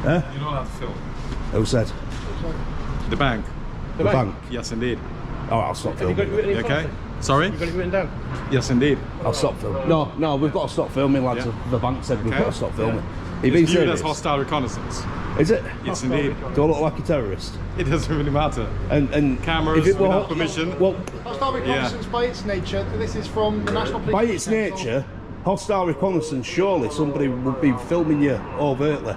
Eh? You're not allowed to film. Who said? The bank. The bank? Yes, indeed. Oh, I'll stop filming. Okay. Sorry? You got it written down? Yes, indeed. I'll stop filming. No, we've got to stop filming, lads. Yeah. The bank said we've got to stop filming. Yeah. You've been It's viewed serious? as hostile reconnaissance. Is it? Yes, indeed. Do I look like a terrorist? It doesn't really matter. And Cameras if it were, without permission. Well, Hostile reconnaissance by its nature. This is from the National Police. by its nature, hostile reconnaissance, surely somebody would be filming you overtly.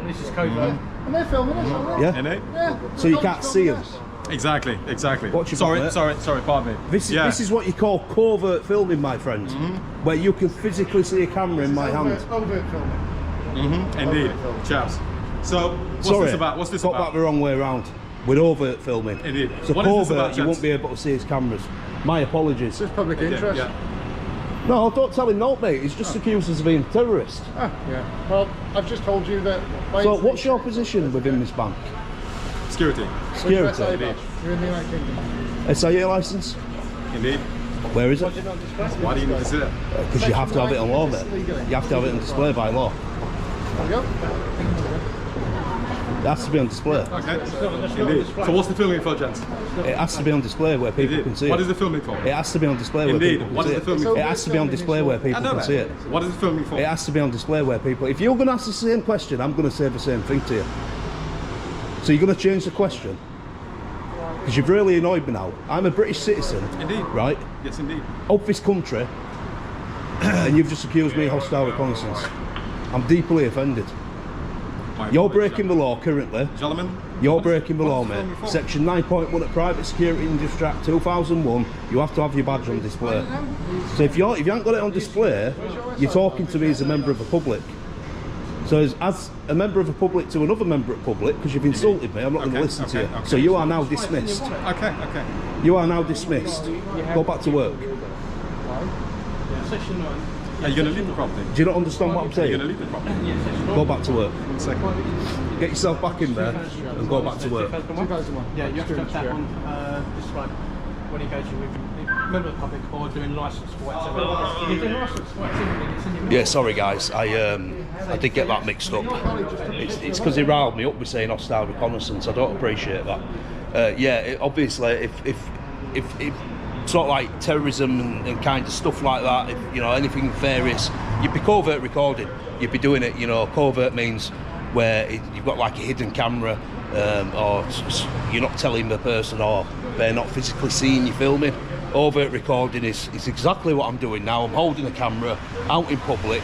This is covert. And they're filming us, aren't they? Yeah? Innit? Yeah. So you can't see them. Exactly. What you Sorry, got, sorry, pardon me. This is what you call covert filming, my friend, where you can physically see a camera in my hand. Overt filming. Indeed. Chaps. So, what's this about? What's this got about? that the wrong way around. With overt filming. Indeed. So What is this covert, about, you gents? won't be able to see his cameras. My apologies. It's public interest. Yeah. No, don't tell him no, mate. He's just accused us of being a terrorist. Ah, yeah. Well, I've just told you that. So what's your position within this bank? Security. Security. You're in the United Kingdom. SIA licence? Indeed. Where is it? Why do you need to see that? Because you have to have it on law, mate. You have to have it on display by law. There we go. It has to be on display. Okay. Indeed. So what's the filming for, gents? It has to be on display where people Indeed. can see it. What is the filming for? It has to be on display where Indeed. people can What see is the filming it. for? It has to be on display where people I know can that. see it. What is the filming for? It has to be on display where people... If you're going to ask the same question, I'm going to say the same thing to you. So you're going to change the question? Because you've really annoyed me now. I'm a British citizen. Indeed. Right? Yes, indeed. Of this country. And you've just accused me of hostile reconnaissance. I'm deeply offended. You're breaking the law currently. Gentlemen. You're breaking the law, mate. Section 9.1 of Private Security Industry Act 2001, you have to have your badge on display. So if you haven't got it on display, you're talking to me as a member of the public. So as a member of the public to another member of the public, because you've insulted me, I'm not going to listen to you. So you are now dismissed. Okay. You are now dismissed. Go back to work. Section 9. Are you going to leave the property? Do you not understand what I'm Are you going to saying? leave the property? Go back to work. 1 second. Get yourself back in there and go back to work. 2001. Yeah, you have to have that one described when you go to with a member of the public or doing licence for whatever. You're doing licence for whatever, it's in your Yeah, sorry guys, I did get that mixed up. It's because he riled me up with saying hostile reconnaissance. I don't appreciate that. Obviously, if sort of like terrorism and kind of stuff like that, if you know anything nefarious, you'd be covert recording. You'd be doing it. You know, covert means where you've got like a hidden camera, or you're not telling the person, or they're not physically seeing you filming. Overt recording is exactly what I'm doing now. I'm holding a camera out in public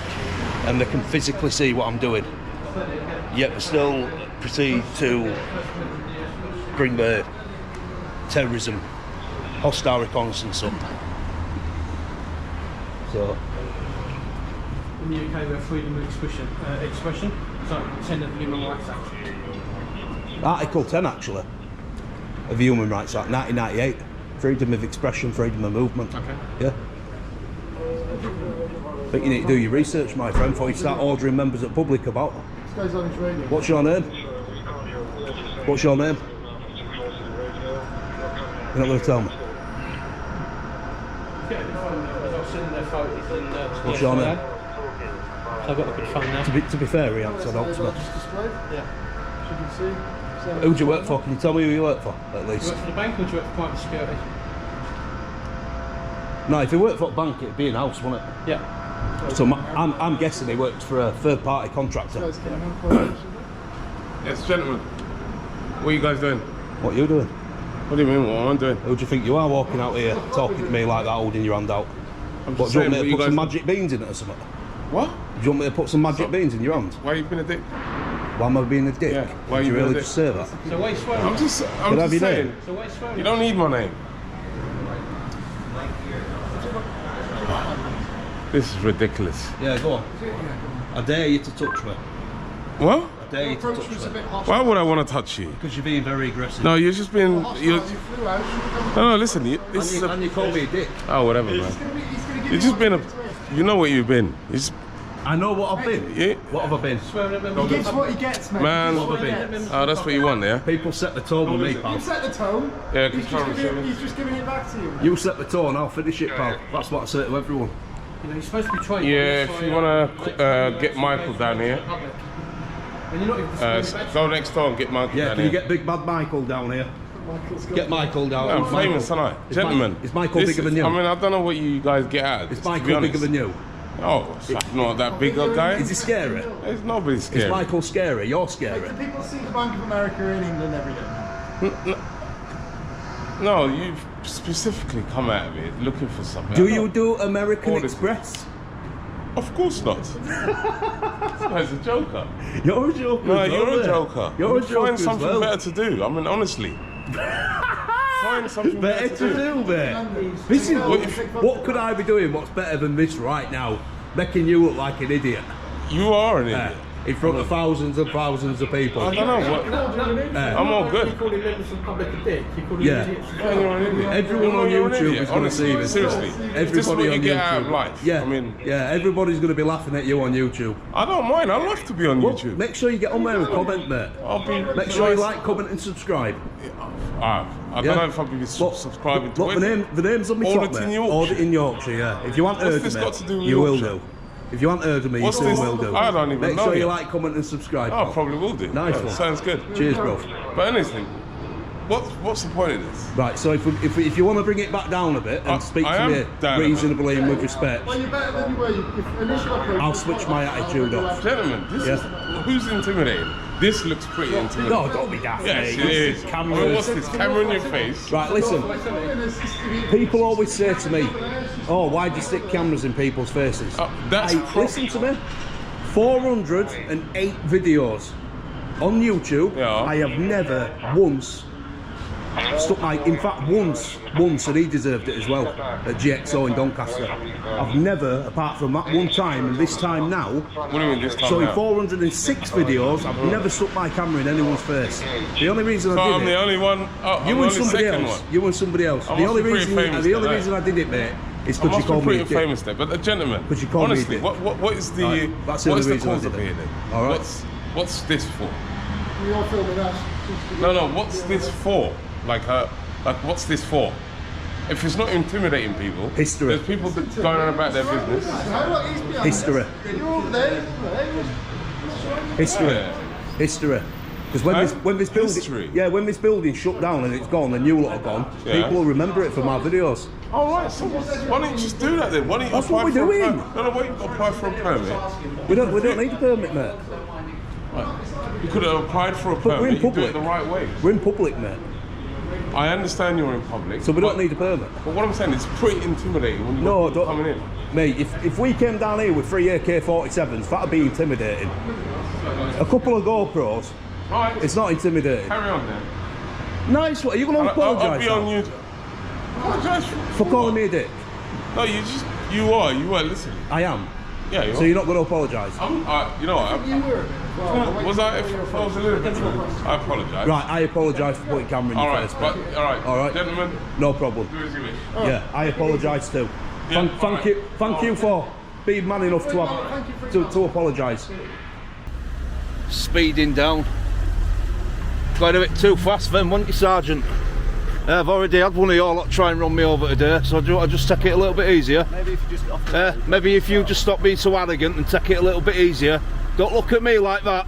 and they can physically see what I'm doing, yet they still proceed to bring the terrorism, hostile reconnaissance up. So in the UK we have freedom of expression, so 10 of the Human Rights Act. Article 10 actually of the Human Rights Act 1998, freedom of expression, freedom of movement. Okay. Yeah. I think you need to do your research, my friend, before you start ordering members of the public about. This guy's on his radio. What's your name? What's your name? You're not going to tell me. What's your name? I've got a good phone now. To be fair, he answered out to me. Just displayed. Yeah. As you can see. Who do you work for? Can you tell me who you work for, at Do you least? work for the bank or do you work for private security? No, if he worked for a bank, it'd be in-house, wouldn't it? Yeah. So I'm guessing he worked for a third-party contractor. Guys, can I have a photo? Yes, gentlemen. What are you guys doing? What are you doing? What do you mean, what am I doing? Who do you think you are walking out here talking to me like that, holding your hand out? I'm What, just do you want saying, me what to you put guys... some magic beans in it or something? What? Do you want me to put some magic beans in your hand? Why are you being a dick? Why am I being a dick? Yeah, why are Did you you being a really dick? just say that? So why are you swearing? I'm just Can I have your saying. name? So why are you swearing? You don't need my name. This is ridiculous. Yeah, go on. I dare you to touch me. What? I dare you to Approach touch was a me. bit hostile. Why would I want to touch you? Because you're being very aggressive. No, you're just being... Hostile, You're... you flew out. No, listen. This is And you call me a dick. Oh, whatever, man. He's gonna give You're just being a... You know what you've been. It's... I know what I've been. Yeah. What have I been? He gets what he gets, mate. Man. He gets what he gets. Oh, that's what you want, yeah? People set the tone with me, pal. You set the tone. Yeah, He's just giving it back to you. You set the tone, I'll finish it, pal. That's what I say to everyone. You know, you're supposed to be trained. Yeah, if you want to get Michael down here. And you're not even discriminating. Go next door and get Michael Yeah, down can you here. get Big Bad Michael down here? Get Michael down. I'm famous, aren't I? Gentlemen. Is Michael bigger than you? I mean, I don't know what you guys get out of this. Is to be Michael honest. bigger than you? Oh, I'm not that big a guy. Is he scary? There's nobody Is scary. Michael scary? You're scary. Do people see the Bank of America in England every day? No, you've specifically come out of it looking for something. Do you do American All this- Express? Of course not. This guy's a joker. You're a joker. No, as well, you're a mate. joker. You're a joker. Find as something well. better to do. I mean, honestly. Find something Better to do, mate. This is what could I be doing? What's better than this right now? Making you look like an idiot. You are an idiot. In front of thousands and thousands of people. I don't know what. I'm all good. You call him members of public a dick. You call him Yeah. idiots. Yeah, you're an idiot. Everyone on You're an YouTube idiot, is going to honestly. see this. Seriously. This is Everybody what you on get YouTube. out of life. Yeah, I mean, yeah. Everybody's going to be laughing at you on YouTube. I don't mind. I love to be on Well, YouTube. make sure you get on there and comment, mate. I'll be. Make sure you like, comment, and subscribe. I don't Yeah. know if I'll be subscribing to Look, it. the name's on my top, Auditing mate. Yorkshire. Auditing Yorkshire, yeah. If you haven't heard this of got to do me, with you will Yorkshire? do. If you haven't heard of me, What's you this? soon will do. I don't even Make know sure you yet. like, comment, and subscribe. I pal. probably will do. Nice Yeah, one. sounds good. Cheers, bro. But honestly, what's the point of this? Right, so if you want to bring it back down a bit and speak I to am me down a bit. reasonably and with respect, Well, you're better than you were. Your initial approach. I'll switch my attitude off. Gentlemen, this is who's intimidating? This looks pretty intimidating. No, don't be daft, Yes, mate. it is. I mean, what's Cameras. this? Camera in your face. Right, listen. People always say to me, "Oh, why do you stick cameras in people's faces?" That's Listen to me. 408 videos on YouTube. Yeah. I have never once stuck my. In fact, once, and he deserved it as well at GXO in Doncaster. I've never, apart from that one time and this time now. What do you mean this time? So in now? 406 videos, I've never stuck my camera in anyone's face. The only reason So I I'm did the it. only one. Oh, I'm You the and only somebody second else. one. You and somebody else. I The must only be pretty reason. famous The then, only eh? reason I did it, mate, is I because you must be called me a pretty dick. famous there. But gentlemen, Because you called me a honestly, dick. what is the Right, that's the what is only the reason I cause did of it. here then? All right. What's this for? We all filming us. No, what's this for? Like what's this for? If it's not intimidating people, History. there's people that going on about their business. History. You're over there. History. Yeah. History. Because when this building, History? yeah, when this building shut down and it's gone and you lot are gone, Yeah. people will remember it from our videos. All right, so why don't you just do that then? Why don't you That's apply what we're for a doing. permit? No, wait, apply for a permit. We don't need a permit, mate. You could have applied for a But we're in permit. You do it public. the right way. We're in public, mate, I understand you're in public, so we don't but- need a permit. But what I'm saying is pretty intimidating when you No, got people don't, coming in. mate. If we came down here with 3 AK-47s, that'd be intimidating. A couple of GoPros, Right, it's not intimidating. carry on then. Nice. What are you going to I'll apologise be on now? you. Apologise For calling me a dick? No, you are. Listen. I am. Yeah, you are. So you're not going to apologise? You know what? Was I? If I was a little bit rude, I apologise. Right, I apologise for putting camera in All your right, face. but mate. all right, All right. gentlemen, No problem. do as you wish. Yeah, I apologise too. Yeah, Thank alright. you, thank you for being man enough to apologise. Speeding down. Going a bit too fast then, wasn't you, Sergeant? I've already had one of your lot try and run me over today, so I'll just take it a little bit easier. Maybe if you just Maybe if you just stop being so arrogant and take it a little bit easier. Don't look at me like that.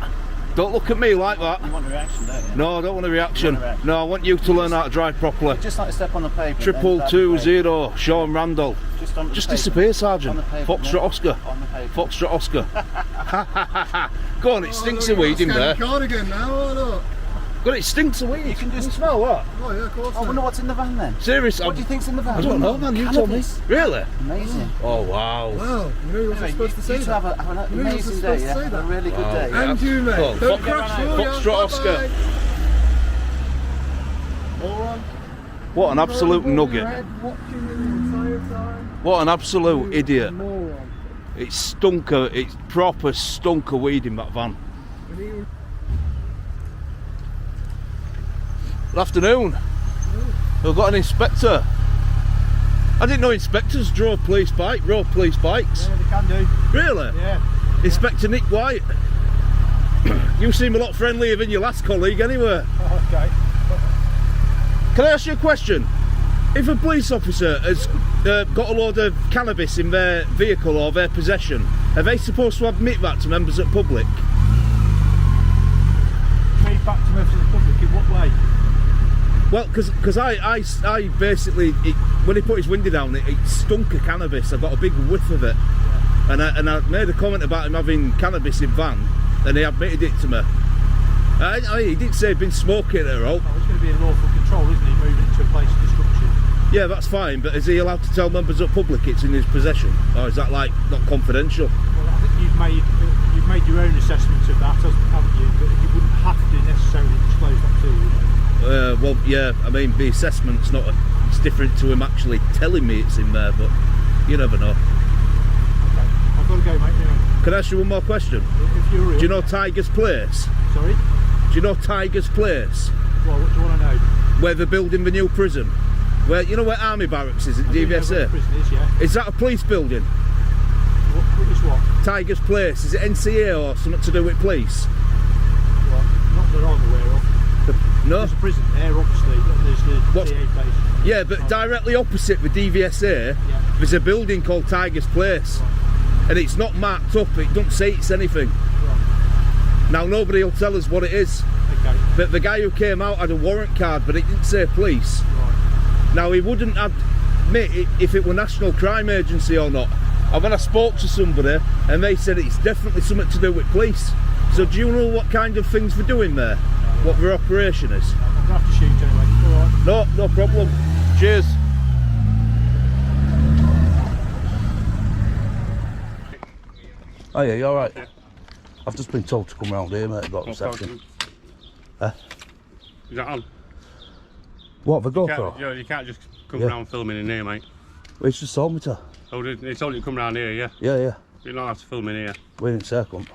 Don't look at me like that. you want a reaction, don't you? No, I don't want a reaction. You want a reaction? No, I want you to learn how to drive properly. Just like a step on the pavement. Triple then, two that'd be zero, Sean Randall. great. Just on the Just pavement. disappear, Sergeant. On the pavement, Foxtrot yeah. Oscar. On the pavement. Foxtrot Oscar. Go on, it stinks of weed in there. Cardigan now, or not? God, it stinks of weed. You can just smell what? Oh, yeah, of course. I wonder what's in the van then. Serious? What do you think's in the van? I don't know, man. You told me. Cannabis. Really? Amazing. Oh wow. Wow, you know you wasn't supposed to say You two that. have an You knew you amazing wasn't day, supposed to yeah? say Have a that. really good day. Yeah. And you, mate. Oh, Don't Fox- crash for Foxtrot you. Oscar. Alright. What an absolute nugget. What an absolute idiot. It's stunker. It's proper stunker weed in that van. Good afternoon. We've got an inspector. I didn't know inspectors drove police bikes. Rode police bikes. Yeah, they can do. Really? Yeah. Inspector Nick White. You seem a lot friendlier than your last colleague anyway. Okay. Can I ask you a question? If a police officer has got a load of cannabis in their vehicle or their possession, are they supposed to admit that to members of the public? Well, because I basically, when he put his window down, it stunk of cannabis. I got a big whiff of it. Yeah. And I made a comment about him having cannabis in van, and he admitted it to me. He did say he'd been smoking it all. Oh, it's going to be an lawful control, isn't he, moving it to a place of destruction? Yeah, that's fine, but is he allowed to tell members of the public it's in his possession? Or is that, like, not confidential? Well, I think you've made your own assessment of that, haven't you? But you wouldn't have to necessarily disclose that to you. Well, yeah, I mean, the assessment's not... It's different to him actually telling me it's in there, but you never know. Okay, I've got to go, mate. Yeah. Can I ask you one more question? If you're real. Do you know Tiger's Place? Sorry? Do you know Tiger's Place? Well, what do you want to know? Where they're building the new prison? Where, you know where Army Barracks is at I do know where DVSA? the prison is, yeah. Is that a police building? What is what? Tiger's Place, is it NCA or something to do with police? Well, not that I'm aware of. No? There's a prison there, obviously, and there's the What's- DA place. Yeah, but directly opposite the DVSA, Yeah. there's a building called Tiger's Place. Right. And it's not marked up, it doesn't say it's anything. Right. Now nobody will tell us what it is. Okay. But the guy who came out had a warrant card, but it didn't say police. Right. Now he wouldn't admit if it were National Crime Agency or not. And when I spoke to somebody, and they said it's definitely something to do with police. So do you know what kind of things we're doing there? What their operation is? I'm going to have to shoot anyway. All right. No problem. Cheers. Oh yeah, you alright? Yeah. I've just been told to come round here, mate, got reception. Is that on? What, the You GoPro? can't, you can't just come Yeah. round filming in here, mate. Well, it's just told me to. Oh, they told you to come round here, yeah? Yeah. You don't have to film in here. We didn't say I couldn't.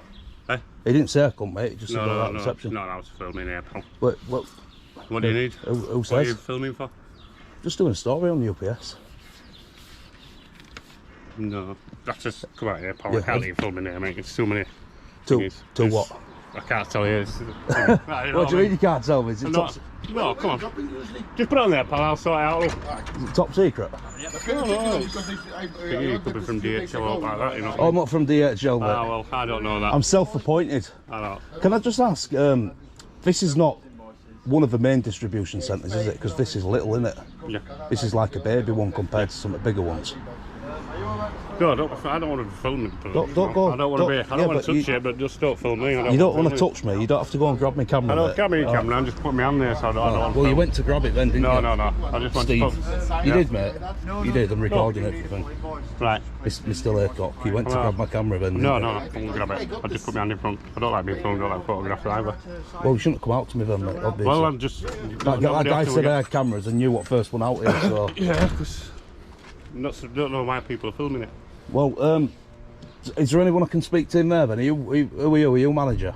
Eh? He didn't say I couldn't, mate, he just said No, about no, reception. not allowed to film in here, pal. What What do you need? Who What are you says? filming for? Just doing a story on the UPS. No, that's just come out here, pal. Yeah, I can't even film in here, mate. It's too many To thingies. what? I can't tell you. Right, you know What do you I mean you can't tell me? Is it I'm top, not- No, come on. Just put it on there, pal. I'll sort it out. Look. top secret? You could be from DHL or like that, you know. Oh, I'm not from DHL, mate. Ah, well, I don't know that. I'm self-appointed. I don't. Can I just ask, this is not one of the main distribution centres, is it? Because this is little, isn't it? Yeah. This is like a baby one compared to some of the bigger ones. No, I don't want to film it. Don't go- I don't want to be. I yeah, don't want but to touch you- it, but just don't film me. You don't want to film touch me, you don't have to go and grab my camera, I don't mate. grab me Oh. camera. I'm just putting my hand there, so I don't want to Well, you film. went to grab it then, didn't No, you? no, no. I just want Steve, to. you did, mate. You did, I'm recording everything. Right. Mr. Laycock, you went to Well, grab my camera then. No, didn't no, I won't grab it. I just put my hand in front. I don't like being filmed. I don't like photographs either. you? Well, you shouldn't come out to me then, mate, obviously. Well, I'm just. that guy said I had cameras and knew what first one out here, so... Yeah, because. Don't know why people are filming it. Well, is there anyone I can speak to in there then? Who are you? Are you manager?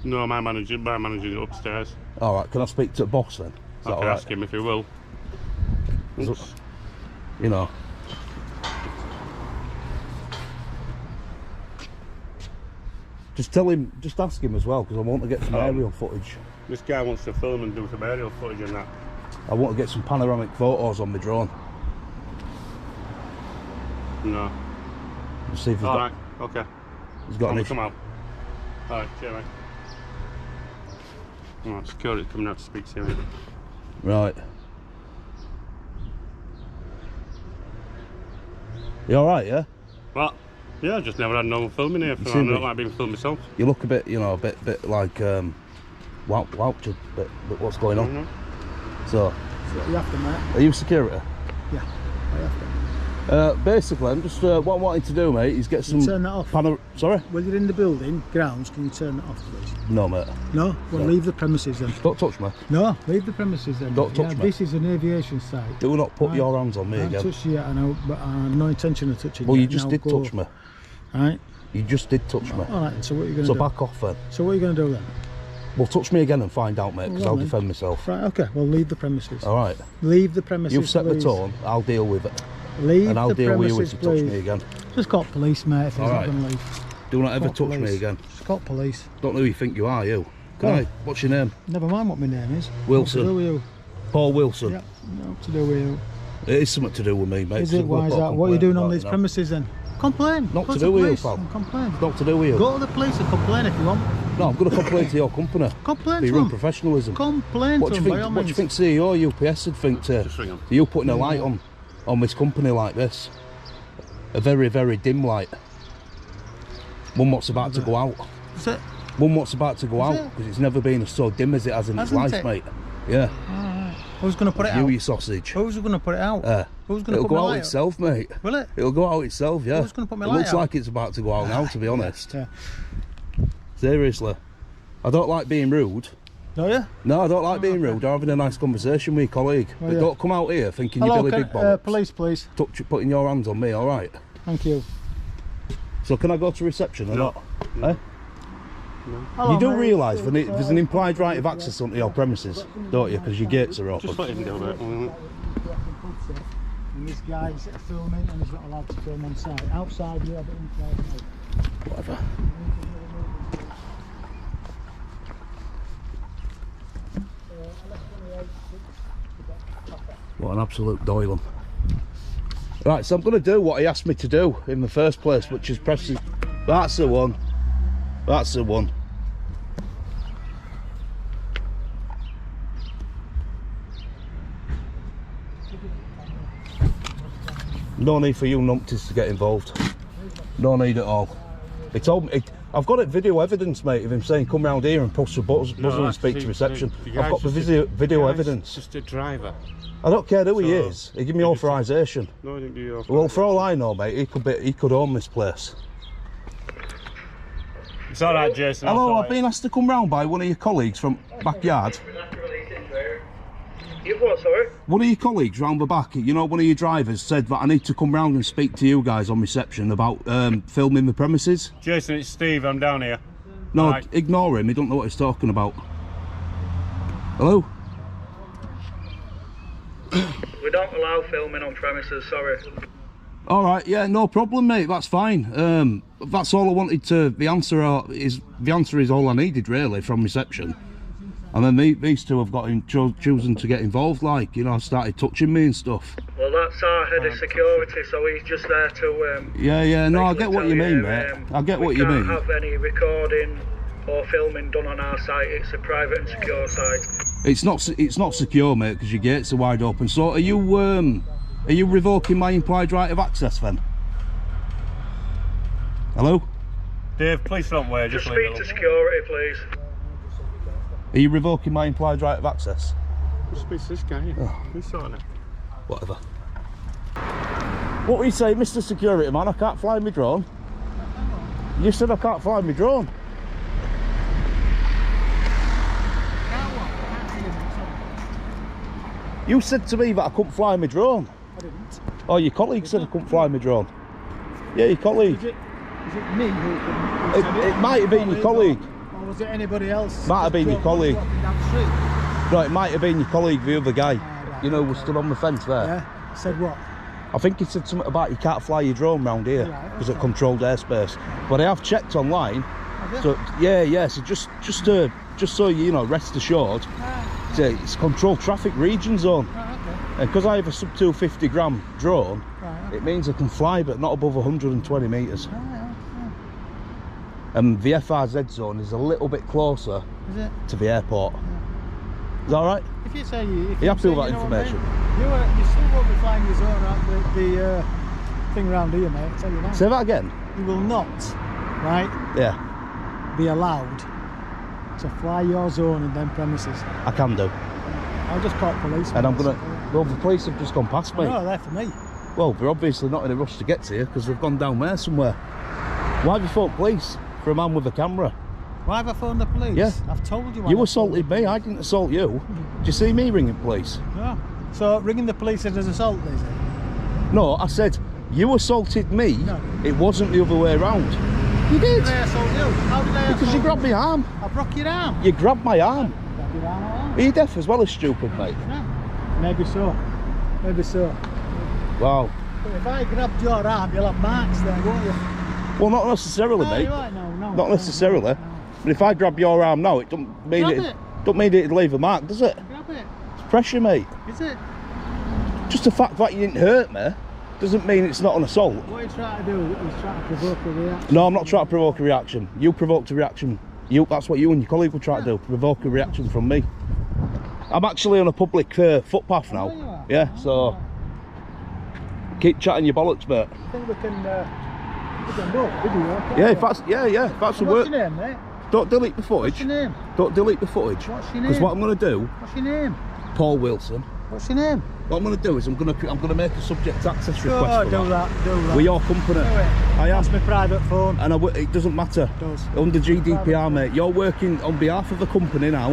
No, my manager is upstairs. Alright, can I speak to the boss then? Is I that can alright? ask him if he will. Oops. You know. Just tell him, just ask him as well, because I want to get some aerial footage. This guy wants to film and do some aerial footage and that. I want to get some panoramic photos on my drone. No. See if he's got, Alright, okay. he's got an issue. Come out. Alright, cheers, mate. Alright, security coming out to speak to you. Right. You alright, yeah? What? Yeah, I just never had no one filming here. I seem don't like- like being filmed myself. You look a bit, you know, a bit like, wouched, but what's going on? Mhm. So, You have to, mate. are you security? Yeah, I have to. Basically, I'm just, what I'm wanting to do, mate, is get some... turn that off. Sorry? When you're in the building, grounds, can you turn that off, please? No, mate. No? Well, leave the premises then. Don't touch me. No, leave the premises then. Don't touch me. This is an aviation site. Do not put Right. your hands on me I haven't again. touched you yet, I know, but I have no intention of touching you. Well, you yet. just Now did go. touch me. Right? You just did touch me. All right, so what are you going to So do? back off then. So what are you going to do then? Well, touch me again and find out, mate, because Well, I'll then. defend myself. Right, okay, well, leave the premises. All right. Leave the premises, You've set the please. tone. I'll deal with it, Leave and I'll the deal with you if premises, you touch please. me again. Just call police, mate, if he's All not right. going to leave. Do not ever Call touch me police. again. Just call police. Don't know who you think you are, you. Go on. What's your name? Never mind what my name is. Wilson. What to do with you? Paul Wilson. Yeah, no, to do with you. It is something to do with me, mate. Is so it? we've Why is got a that? What are you complaint doing on about these it now. premises then? Complain. Not Go to do with you, police pal. and complain. Not to do with you. Go to the police and complain if you want. No, I'm going to complain to your company. Complain Be to run them. Professionalism. Complain What to do you them, by think? all What do you means. think CEO UPS would think to Just ring 'em. you putting a light on this company like this? A very, very dim light. One what's about to go out. Is it? One what's about to go Is out it? because it's never been so dim as it has in its Hasn't life, it? mate. Yeah. Who's going to put it You, out? your sausage. Who's going to put it out? Who's going to It'll put go my out light itself, mate. Will it? It'll go out itself, yeah. Who's gonna put my It light looks out? like it's about to go out now, to be honest. Yeah. Seriously. I don't like being rude. Do you? No, I don't like being rude or having a nice conversation with your colleague. Oh, But yeah. don't come out here thinking Hello, you're Billy Big Bollocks. police, please. Putting your hands on me, alright? Thank you. So can I go to reception or not? Eh? Hello, You do mate. realise there's an implied right of access onto your premises, don't you? Because your gates are open. Just let him go there. And this guy's filming and he's not allowed to film on site. Outside, yeah, but inside, no. Whatever. What an absolute doylem. Right, so I'm going to do what he asked me to do in the first place, which is press his... That's the one. That's the one. No need for you numpties to get involved. No need at all. He told me... I've got it video evidence, mate, of him saying come round here and push the buzzer and speak to reception. I've got the video evidence. Just a driver. I don't care who he is. He gave me authorisation. No, I didn't do your Well, for all I know, mate, he could own this place. It's all right, Jason. Hello, I've been asked to come round by one of your colleagues from backyard. You've what, sorry? One of your colleagues round the back, you know, one of your drivers said that I need to come round and speak to you guys on reception about filming the premises. Jason, it's Steve. I'm down here. No, Right. ignore him. He don't know what he's talking about. Hello? We don't allow filming on premises, sorry. All right, yeah, no problem, mate. That's fine. That's all I wanted to. The answer is all I needed really from reception. And then these two have got him choosing to get involved, like, you know, started touching me and stuff. Well, that's our head of security, so he's just there to... Yeah, no, I get what you mean, mate. I get what you mean. We can't have any recording or filming done on our site. It's a private and secure site. It's not secure, mate, because your gates are wide open. So are you revoking my implied right of access then? Hello? Dave, please don't wait. Just Just leave speak it to alone. security, please. Are you revoking my implied right of access? Just speak to this guy. He's sorting it. Whatever. What were you saying, Mr. Security Man? I can't fly my drone. You said I can't fly my drone. You said to me that I couldn't fly my drone. I didn't. Oh, your colleague said I couldn't fly my drone. Yeah, your colleague. Is it me who said It might have been your colleague. Or was it anybody else? Might have been your colleague. Walking down the street? No, it might have been your colleague, the other guy. You know, who was stood on the fence there. Yeah. Said what? I think he said something about you can't fly your drone round here Right, because okay. of controlled airspace. But I have checked online. Have So yeah. So just so you know, rest assured, it's a controlled traffic region zone. Right, okay. And because I have a sub 250 gram drone, Right, it means I can fly, but not above 120 metres. yeah. And the FRZ zone is a little bit closer Is it? to the airport. Is that all right? If you say you... If You happy say, with that you know what I mean? information? You still won't be flying your zone around the thing round here, mate. I'll tell you that. Say that again. You will not, right, Yeah, be allowed to fly your zone in them premises. I can do. I'll just call police. And I'm gonna. Well, the police have just gone past me. No, they're for me. Well, they're obviously not in a rush to get to you because they've gone down there somewhere. Why have you phoned police for a man with a camera? Why have I phoned the police? Yeah. I've told you why. You I assaulted me, I didn't assault you. Do you see me ringing police? phoned- No. So ringing the police is an assault, is it? No, I said, you assaulted me, No. it wasn't the other way around. You did, How did I assault you? How did I because you assault grabbed my arm. I broke your arm. You grabbed my arm. Grabbed your arm all Are you deaf as well as stupid, mate? Yeah. Maybe so. Maybe so. Wow. But if I grabbed your arm, you'll have marks there, won't you? Well, not necessarily, No, mate. you won't. No. Not necessarily. But if I grab your arm now, it don't mean Grab it. it. Don't mean it'd leave a mark, does it? Grab it. It's pressure, mate. Is it? Just the fact that you didn't hurt me doesn't mean it's not an assault. What you're trying to do is trying to provoke a reaction. No, I'm not trying to provoke a reaction. You provoked a reaction That's what you and your colleague will try to do, provoke a reaction from me. I'm actually on a public footpath now. Oh, you are? Yeah, so keep chatting your bollocks, mate. I think we can do a video. can't Yeah, we? if that's the What's work. your name, mate? Don't delete the What's footage. your name? Don't delete the footage. What's your Because name? what I'm going to do, What's your name? Paul Wilson. What's your name? What I'm going to do is I'm going to make a subject access Oh, request for do that. that. With your company. Do it. I am. That's my private phone. And it doesn't matter. It does. Under GDPR, mate. You're working on behalf of the company now,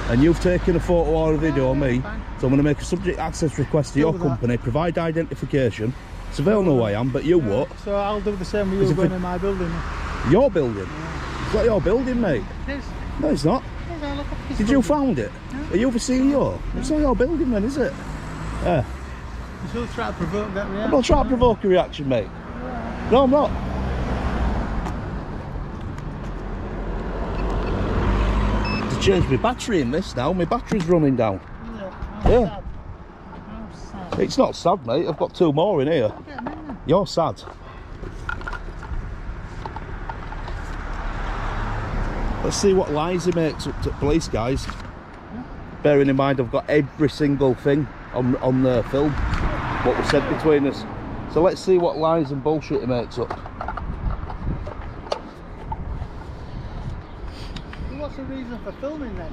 and you've taken a photo or a video of me. fine. So I'm going to make a subject access request to your Do that. company, provide identification. So they'll know who I am, but you what? So I'll do the same with Is you it going for- in my building. Your building? It's not your building, mate. It is. No, it's not. Yeah, look at this Did you building. found it? Are you the CEO? It's not your building, then, is it? Yeah. You still try to provoke that reaction. I'm not trying to provoke a reaction, mate. No, I'm not. To change my battery in this now. My battery's running down. Yeah. It's not sad, mate. I've got 2 more in here. You're sad. Let's see what lies he makes up to police, guys. Bearing in mind I've got every single thing on the film, what was said between us. So let's see what lies and bullshit he makes up. What's the reason for filming then?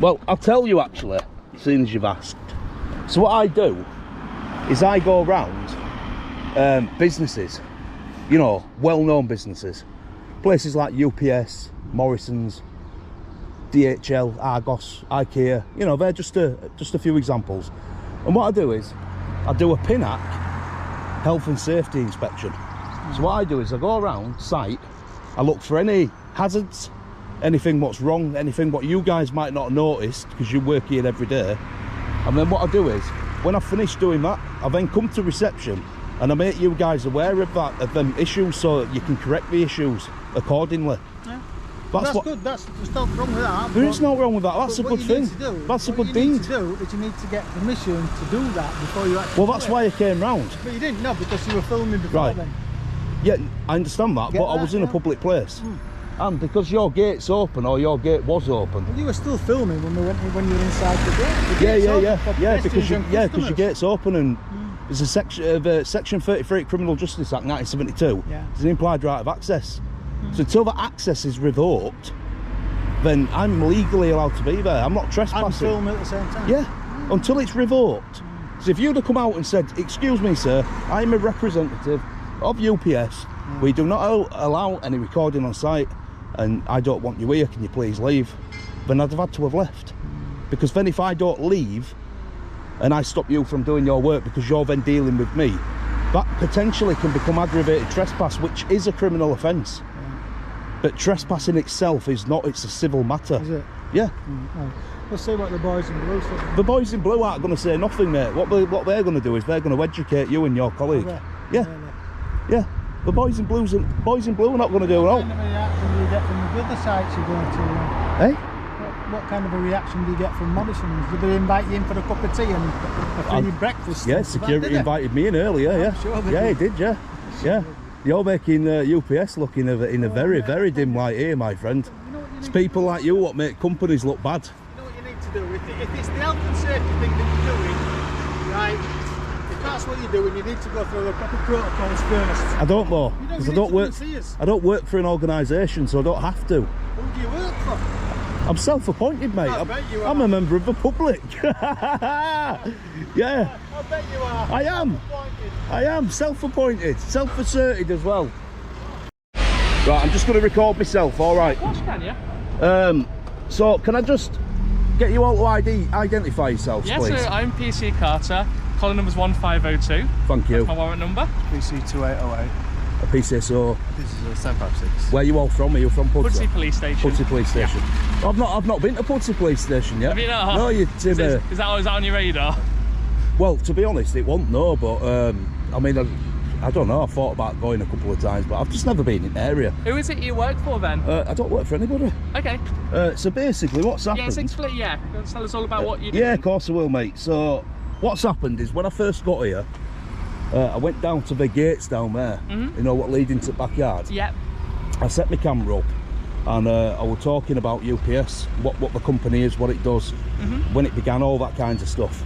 Well, I'll tell you actually, seeing as you've asked. So what I do is I go around businesses, you know, well-known businesses. Places like UPS, Morrison's, DHL, Argos, IKEA, you know, they're just a few examples. And what I do is, I do a PINAC health and safety inspection. So what I do is I go around site, I look for any hazards, anything what's wrong, anything what you guys might not have noticed because you work here every day. And then what I do is, when I finish doing that, I then come to reception and I make you guys aware of them issues so that you can correct the issues accordingly. Yeah. That's what. Good. There's nothing wrong with that. There is no wrong with that. That's a But good what you thing. need to do- That's a what good you deed. need to do is you need to get permission to do that before you actually. Well, do that's it. why I came round. But you didn't know because you were filming before Right. then. Yeah, I understand that, Get but I that, was in a yeah. public place. And because your gate's open, or your gate was open. But you were still filming when you were inside the gate. The Yeah, gate's yeah, open yeah, for yeah. Because pedestrians and your customers. gate's open, and there's a section 33 Criminal Justice Act 1972. Yeah. There's an implied right of access. So until that access is revoked, then I'm legally allowed to be there. I'm not And trespassing. filming at the same time. Yeah, until it's revoked. So if you'd have come out and said, "Excuse me, sir, I'm a representative of UPS. We do not allow any recording on site, and I don't want you here. Can you please leave?" Then I'd have had to have left. Because then if I don't leave, and I stop you from doing your work because you're then dealing with me, that potentially can become aggravated trespass, which is a criminal offence. But trespassing itself is not. It's a civil matter. Is it? Yeah. Right. Let's see what the boys in blue say. The boys in blue aren't going to say nothing, mate. What they're going to do is they're going to educate you and your colleague. Really? Yeah, yeah. The boys in blue are not going to do it all. What kind of a reaction do you get from the other sites you're going to? Eh? What kind of a reaction do you get from Morrison's? Did they invite you in for a cup of tea and a free breakfast? Yeah, and stuff like that, security did they? invited me in earlier. Yeah, sure they yeah, he did. did. Yeah, yeah. You're making UPS look in a very, very dim light here, my friend. You know what you It's need people like you what make companies look bad. You know what you need to do? If it's the health and safety thing that you're doing, right, if that's what you're doing, you need to go through the proper protocols first. I don't though, You because need I don't to work. come and see us. I don't work for an organisation, so I don't have to. Who do you work for? I'm self-appointed, mate. I bet you I'm are. a member of the public. Yeah, I bet you are. I am. Disappointed. I am self-appointed, self-asserted as well. Right, I'm just going to record myself. All right. Of course you can, yeah. So can I just get you all to identify yourselves, Yeah, please? so I'm PC Carter. Collar number's 1502. Thank you. My warrant number. PC2808. A PCSO. This is a 756. Where are you all from? Are you from Pudsey? Pudsey Police Station. Pudsey Police Station. I've not been to Pudsey Police Station yet. Have you not? No, you. Is that on your radar? Well, to be honest, it won't. No, but I mean, I don't know. I thought about going a couple of times, but I've just never been in the area. Who is it you work for then? I don't work for anybody. Okay. So basically, what's happened? Yeah, tell us all about what you do. Yeah, of course I will, mate. So what's happened is when I first got here, I went down to the gates down there. You know what lead into the backyard. Yep. I set my camera up, and I was talking about UPS, what the company is, what it does, when it began, all that kinds of stuff.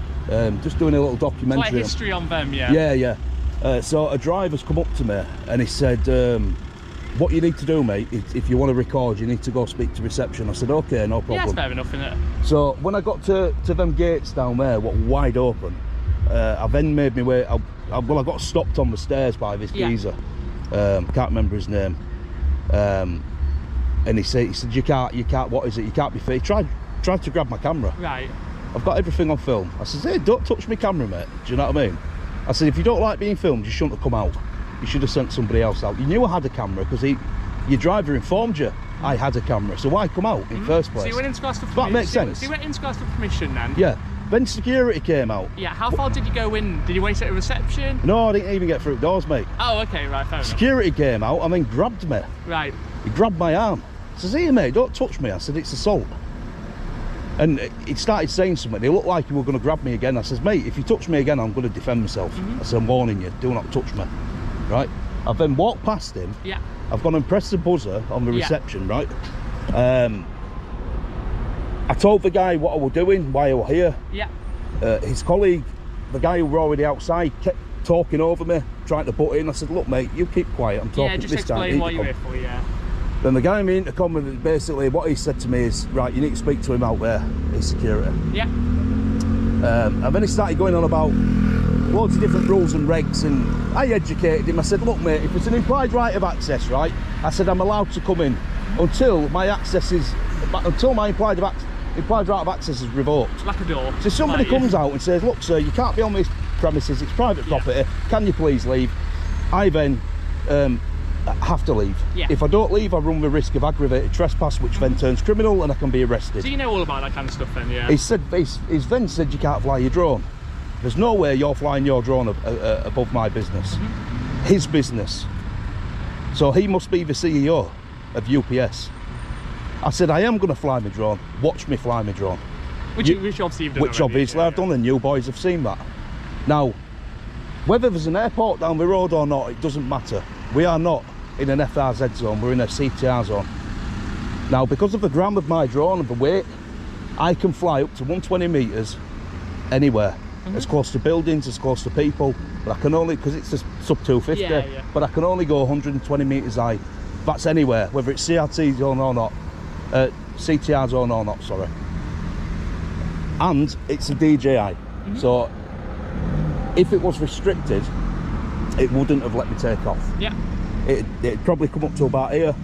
Just doing a little documentary. Like history on them, yeah. Yeah. So a driver's come up to me and he said, what you need to do, mate, if you want to record, you need to go speak to reception. I said, okay, no problem. Yeah, it's fair enough, isn't it? So when I got to them gates down there, what wide open, I then made my way. I got stopped on the stairs by this geezer. Can't remember his name. And he said, you can't. What is it? You can't be free. He tried to grab my camera. Right. I've got everything on film. I said, hey, don't touch my camera, mate. Do you know what I mean? I said, if you don't like being filmed, you shouldn't have come out. You should have sent somebody else out. You knew I had a camera because your driver informed you I had a camera. So why come out in the first place? So you went in to ask for permission. That makes sense. So you went in to ask for permission then? Yeah. Then security came out. Yeah. How far did you go in? Did you wait at a reception? No, I didn't even get through doors, mate. Oh, okay, right, fair enough. Security came out and then grabbed me. Right. He grabbed my arm. I says, here, mate, don't touch me. I said, it's assault. And he started saying something. He looked like he were going to grab me again. I says, mate, if you touch me again, I'm going to defend myself. I said, I'm warning you, do not touch me. Right? I've then walked past him. Yeah. I've gone and pressed the buzzer on the reception, right? I told the guy what I was doing, why I was here. Yeah. His colleague, the guy who were already outside, kept talking over me, trying to butt in. I said, look, mate, you keep quiet. I'm talking Yeah, just this guy. explain what you're here for, yeah. Then the guy in the intercom, and basically what he said to me is, right, you need to speak to him out there, his security. Yeah. And then he started going on about loads of different rules and regs, and I educated him. I said, look, mate, if it's an implied right of access, right, I said I'm allowed to come in until my access is, until my implied right of access is revoked. Like a door. So somebody comes out and says, look, sir, you can't be on these premises, it's private property, can you please leave? I then have to leave. Yeah. If I don't leave, I run the risk of aggravated trespass, which then turns criminal and I can be arrested. So you know all about that kind of stuff then, yeah? He said, he's then said you can't fly your drone. There's no way you're flying your drone above my business. His business. So he must be the CEO of UPS. I said, I am going to fly my drone. Watch me fly my drone. Which obviously you've done Which already, obviously I've done, and you boys have seen that. Now, whether there's an airport down the road or not, it doesn't matter. We are not in an FRZ zone, we're in a CTR zone. Now, because of the gram of my drone and the weight, I can fly up to 120 metres anywhere. As close to buildings, as close to people, but I can only, because it's a sub 250, but I can only go 120 metres high. That's anywhere, whether it's CRT zone or not, CTR zone or not, sorry. And it's a DJI, so if it was restricted, it wouldn't have let me take off. Yeah. It'd probably come up to about here,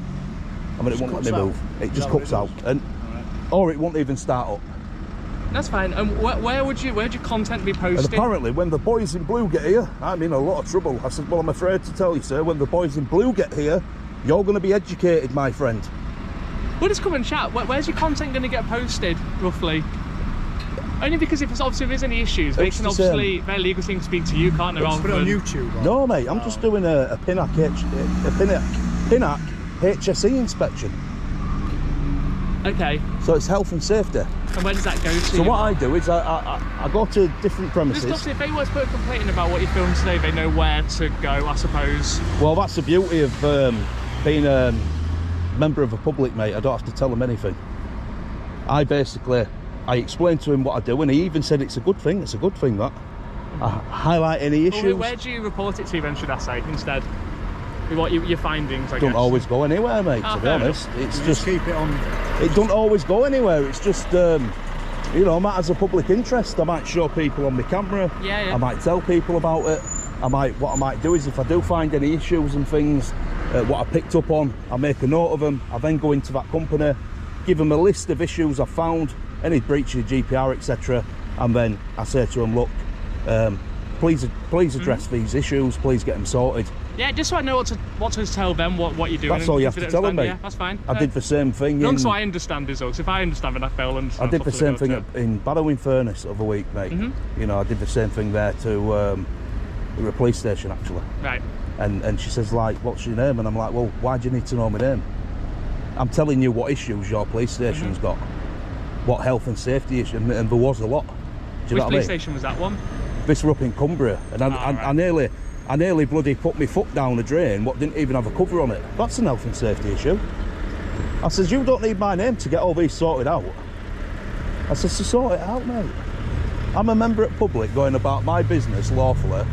I mean, it won't let me move. It just cuts out, or it won't even start up. That's fine. And where would your content be posted? And apparently when the boys in blue get here, I'm in a lot of trouble. I said, well, I'm afraid to tell you, sir, when the boys in blue get here, you're going to be educated, my friend. We'll just come and chat. Where's your content going to get posted, roughly? Only because if there's any issues, they can obviously, their legal team can speak to you, can't they? Put it on YouTube. Or... No, mate, I'm just doing a PINAC HSE inspection. Okay. So it's health and safety. And where does that go to? So what I do is I go to different premises. Just obviously, if they were to put a complaint in about what you filmed today, they know where to go, I suppose. Well, that's the beauty of being a member of the public, mate. I don't have to tell them anything. I explained to him what I do, and he even said it's a good thing. It's a good thing that I highlight any issues. Well, where do you report it to then, should I say, instead? What your findings, I guess. Don't always go anywhere, mate, to be honest. It's just keep it on. It don't always go anywhere. It's just you know, matters of public interest. I might show people on my camera. Yeah. I might tell people about it. What I might do is, if I do find any issues and things, what I picked up on, I make a note of them. I then go into that company, give them a list of issues I've found, any breach of the GPR, etc. And then I say to them, look, please address these issues. Please get them sorted. Yeah, just so I know what to tell them, what you're doing. That's all you have to tell them, mate. Yeah, that's fine. I did the same thing. Long so I understand is all. If I understand, then they'll understand. I did the same thing in Barrowing Furnace the other week, mate. You know, I did the same thing there to the police station, actually. Right. And she says, like, what's your name? And I'm like, well, why do you need to know my name? I'm telling you what issues your police station's got. What health and safety issues, and there was a lot. Do you know what I mean? Which police station was that one? This were up in Cumbria, and I nearly, I nearly bloody put my foot down a drain what didn't even have a cover on it. That's an health and safety issue. I says, you don't need my name to get all these sorted out. I says, to sort it out, mate. I'm a member at public going about my business lawfully,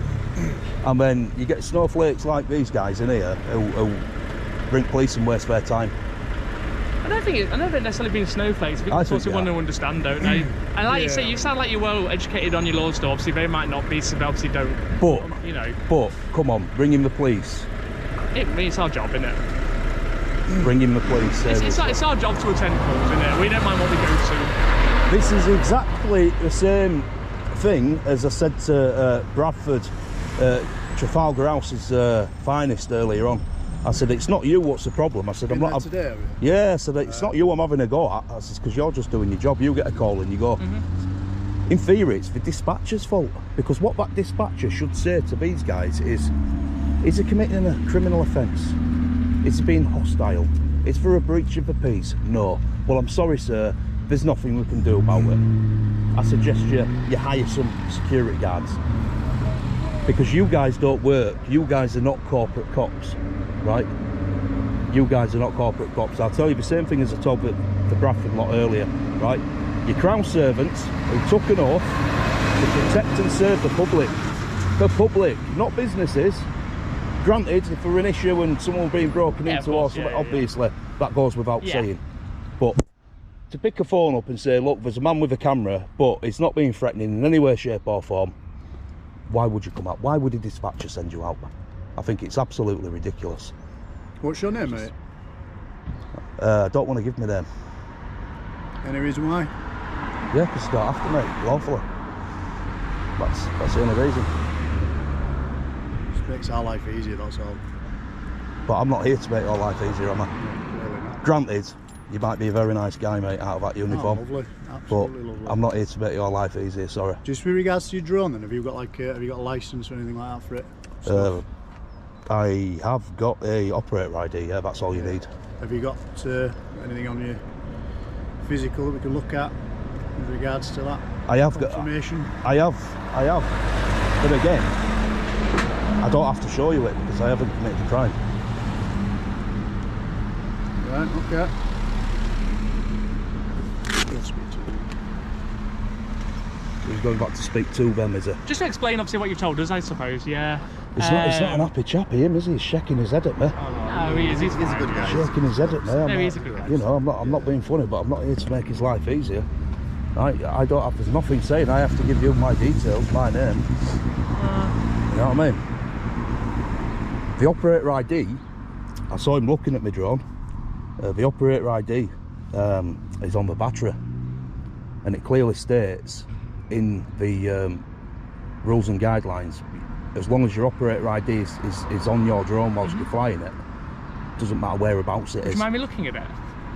and then you get snowflakes like these guys in here who bring police and waste their time. I don't think necessarily being snowflakes. I think that's what they want to understand, don't they? And like you say, you sound like you're well educated on your laws, though. Obviously, they might not be, so they obviously don't. But, you know. But, come on, bring in the police. It's our job, isn't it? Bring in the police. It's our job to attend calls, isn't it? We don't mind what we go to. This is exactly the same thing as I said to Bradford, Trafalgar House's finest earlier on. I said, it's not you what's the problem. I said, I'm not. Today, yeah, I said, it's not you I'm having a go at. I said, because you're just doing your job. You get a call and you go. In theory, it's the dispatcher's fault, because what that dispatcher should say to these guys is he committing a criminal offence? Is he being hostile? It's for a breach of the peace? No. Well, I'm sorry, sir. There's nothing we can do about it. I suggest you hire some security guards, because you guys don't work. You guys are not corporate cops, right? You guys are not corporate cops. I'll tell you the same thing as I told the Bradford lot earlier, right? You're crown servants who took an oath to protect and serve the public. The public, not businesses. Granted, if there were an issue and someone being broken into or something, obviously that goes without saying. But to pick a phone up and say, look, there's a man with a camera, but it's not being threatening in any way, shape or form, why would you come out? Why would a dispatcher send you out? I think it's absolutely ridiculous. What's your name, mate? I don't want to give my name. Any reason why? Yeah, because you don't have to, mate, lawfully. That's the only reason. Just makes our life easier, that's all. But I'm not here to make your life easier, am I? Clearly not. Granted, you might be a very nice guy, mate, out of that uniform. Oh, lovely. Absolutely lovely. I'm not here to make your life easier, sorry. Just with regards to your drone then, have you got a licence or anything like that for it? I have got a operator ID, yeah, that's all you need. Have you got anything on your physical that we can look at with regards to that? I have got information. I have. But again, I don't have to show you it because I haven't committed a crime. Right, okay. We'll speak to him. He's going back to speak to them, is it? Just to explain, obviously, what you've told us, I suppose. Yeah. It's not an happy chap, him, is he? He's shaking his head at me. No, he is. He's a good guy. Shaking his head at me. No, he's a good guy. You know, I'm not being funny, but I'm not here to make his life easier. I don't have. There's nothing saying I have to give you my details, my name. You know what I mean? The operator ID. I saw him looking at my drone. The operator ID is on the battery, and it clearly states in the rules and guidelines, as long as your operator ID is on your drone whilst you're flying it, doesn't matter whereabouts it is. Would you mind me looking at it?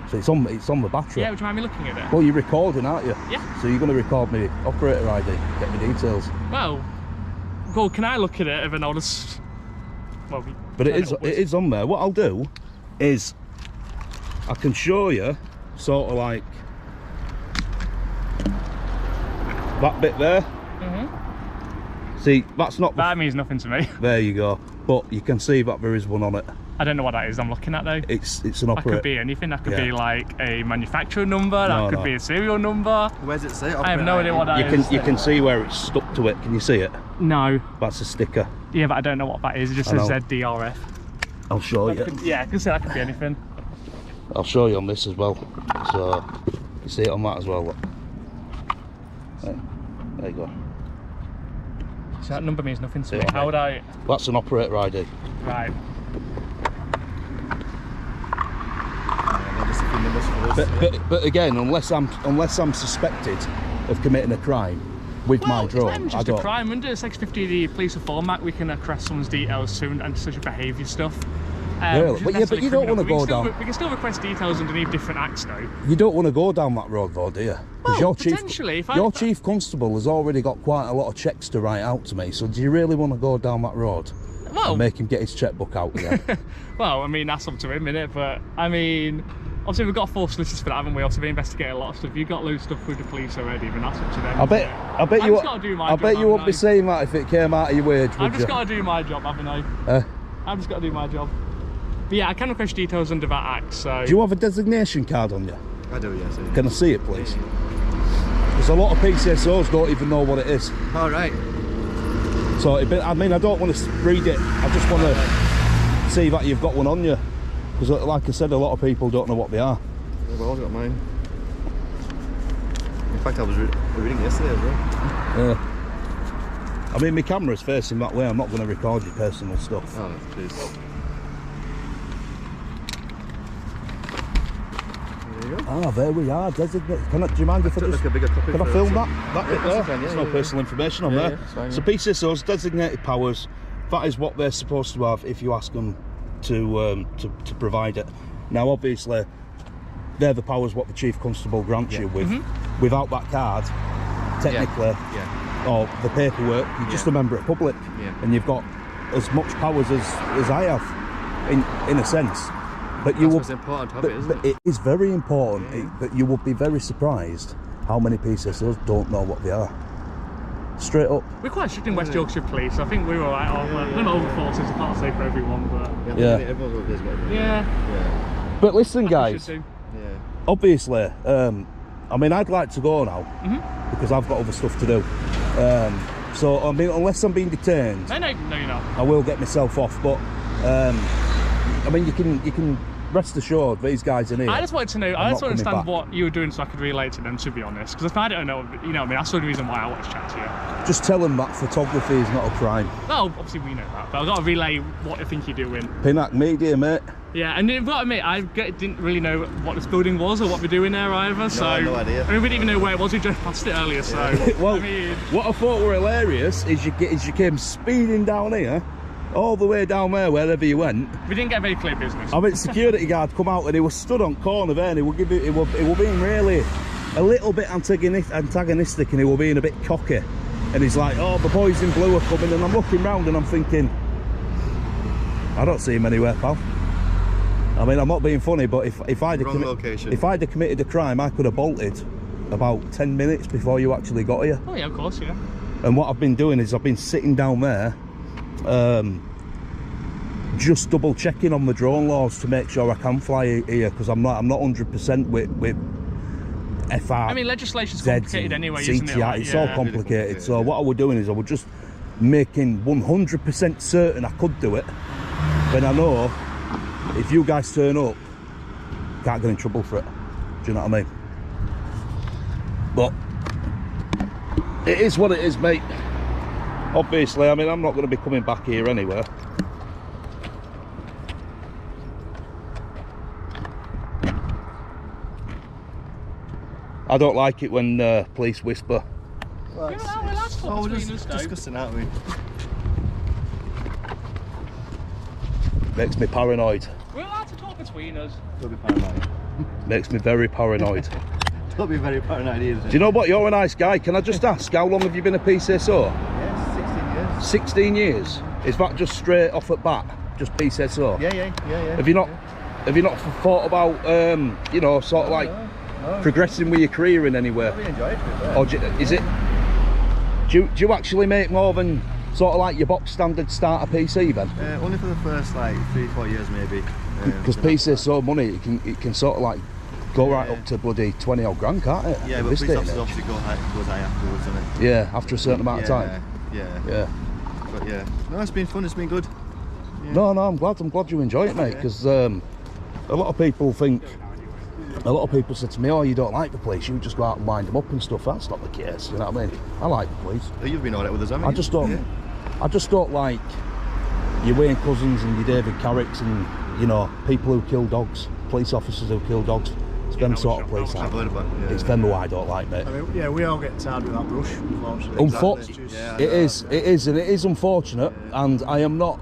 So it's on the battery. Yeah, would you mind me looking at it? Well, you're recording, aren't you? Yeah. So you're going to record me operator ID, get me details. Well, can I look at it and then I'll just... Well, but it is on there. What I'll do is I can show you sort of like that bit there. See, that's not... That means nothing to me. There you go. But you can see that there is one on it. I don't know what that is I'm looking at though. It's an operator. That could be anything. That could be like a manufacturer number. That could be a serial number. Where's it say? I have no idea what that is. You can see where it's stuck to it. Can you see it? No. That's a sticker. Yeah, but I don't know what that is. It just says ZDRF. I'll show you. Yeah, I can see that could be anything. I'll show you on this as well. So you see it on that as well. Look. There you go. So that number means nothing to me. How would I... That's an operator ID. Right. But again, unless I'm suspected of committing a crime with my drone, it's not just a crime. Under Section 50 of the Police Reform Act, we can arrest someone's details soon and such behaviour stuff. Really? But you don't want to go down. We can still request details underneath different acts, though. You don't want to go down that road, though, do you? Because your chief constable has already got quite a lot of checks to write out to me. So do you really want to go down that road? Well, and make him get his checkbook out again? well, I mean, that's up to him, innit? But I mean, Obviously, we've got full solicitors for that, haven't we? Obviously, we investigate a lot of stuff. You've got loads of stuff with the police already, but that's up to them. I bet you. I bet you won't be saying saying that if it came out of your wage. I've just got to do my job, haven't I? I've just got to do my job. But yeah, I can request details under that act. So. Do you have a designation card on you? I do, yes. Can I see it, please? Because a lot of PCSOs don't even know what it is. All right. So, I mean, I don't want to read it. I just want to see that you've got one on you. Because, like I said, a lot of people don't know what they are. Yeah, well, I've got mine. In fact, I was reading yesterday as well. Yeah. I mean, my camera's facing that way. I'm not going to record your personal stuff. Oh, please. There you go. Ah, there we are. Designated. Do you mind if I just... Like a bigger copy Can I for film some- that bit Yeah, there? of course you can, There's yeah, no personal information on there. yeah, it's fine, So yeah. PCSOs, designated powers, that is what they're supposed to have if you ask them to provide it. Now, obviously, they're the powers what the Chief Constable grants you with. Without that card, technically, or the paperwork, you're just a member of the public. Yeah. And you've got as much powers as I have, in a sense. But you That's will, what's important to have it, isn't but it is very important that you would be very surprised how many PCSOs don't know what they are. Straight up. We're quite strict in West Yorkshire Police. I think we're alright. We're not over forces. I can't say for everyone, but Yeah. Everyone's got this, got yeah. But listen, guys, We should do. Yeah. obviously, I mean, I'd like to go now because I've got other stuff to do. So, I mean, unless I'm being detained, No, you're not. I will get myself off. But I mean, you can rest assured these guys in here. I just wanted to know. I'm I just not want to coming understand back. what you were doing so I could relate to them. To be honest, because if I don't know, you know, what I mean, that's the only reason why I want to chat to you. Just tell them that photography is not a crime. Well, obviously we know that, but I've got to relay what I think you're doing. Pinnack Media, mate. Yeah, and you've got to admit, didn't really know what this building was or what we're doing there either. So no idea. I mean, we didn't even know where it was. We drove past it earlier. So Well, I mean, what I thought were hilarious is you came speeding down here, all the way down there, wherever you went. we didn't get very clear business. I mean, security guard come out and he was stood on corner there and he were being really a little bit antagonistic and he were being a bit cocky. And he's like, oh, the boys in blue are coming, and I'm looking round and I'm thinking, I don't see him anywhere, pal. I mean, I'm not being funny, but if I'd have committed a crime, I could have bolted about 10 minutes before you actually got here. Oh yeah, of course, yeah. And what I've been doing is I've been sitting down there, just double checking on the drone laws to make sure I can fly here, because I'm not 100% with FR. I mean, legislation's complicated anyway, isn't it? CTI, Like, it's yeah. all complicated. So what I was doing is I was just making 100% certain I could do it. Then I know if you guys turn up, can't get in trouble for it. Do you know what I mean? But it is what it is, mate. Obviously, I mean, I'm not going to be coming back here anywhere. I don't like it when police whisper. We're allowed to talk we're between just us, though. discussing, aren't we? Makes me paranoid. We're allowed to talk between us. Don't be paranoid. Makes me very paranoid. Don't be very paranoid either. Do you know what? You're a nice guy. Can I just ask, how long have you been a PCSO? Yes, 16 16 years. years? Is that just straight off at bat? Just PCSO? Yeah. Have you not thought about, you know, sort of like progressing with your career in any way? I really enjoy it. Or do you actually make more than sort of like your box standard starter PC then? Only for the first like 3-4 years maybe. Because PCSO money, it can sort of like go right up to bloody 20 odd grand, can't it? Yeah, At but this police day and officers age. obviously goes high afterwards, doesn't it? Yeah, after a certain amount of time. Yeah. But yeah, no, it's been fun. It's been good. No, I'm glad you enjoy it, mate, because a lot of people say to me, oh, you don't like the police, you just go out and wind them up and stuff. That's not the case, you know what I mean? I like the police. Oh, you've been alright with us, haven't you? I just don't like your Wayne Cousins and your David Carricks and, you know, people who kill dogs, police officers who kill dogs. It's them sort of police. I've heard about it. It's them who I don't like, mate. I mean, yeah, we all get tired with that brush, unfortunately. It is unfortunate, and I'm not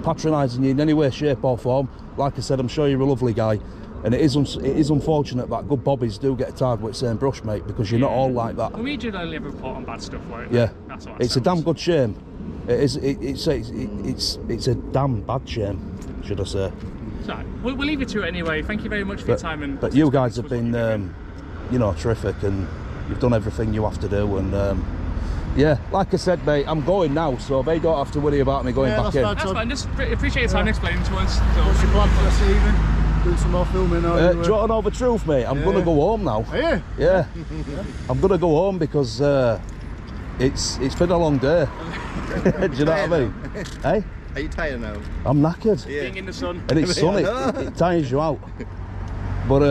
patronising you in any way, shape or form. Like I said, I'm sure you're a lovely guy, and it is unfortunate that good bobbies do get tired with the same brush, mate, because you're not all like that. We do only ever report on bad stuff, like Yeah, that's what it's a damn good shame. It's a damn bad shame, should I say? So we'll leave you to it anyway. Thank you very much for your time. And but you guys have been, you know, terrific, and you've done everything you have to do. And yeah, like I said, mate, I'm going now, so they don't have to worry about me going back in. That's fine. Just appreciate your time explaining to us. What's your plan for this evening? Doing some more filming? Do you want to know the truth, mate? I'm going to go home now. Are you? Yeah. I'm going to go home because it's been a long day. Do you know what I mean? Hey? Are you tired now? I'm knackered. Yeah. Being in the sun. And it's sunny. It tires you out. But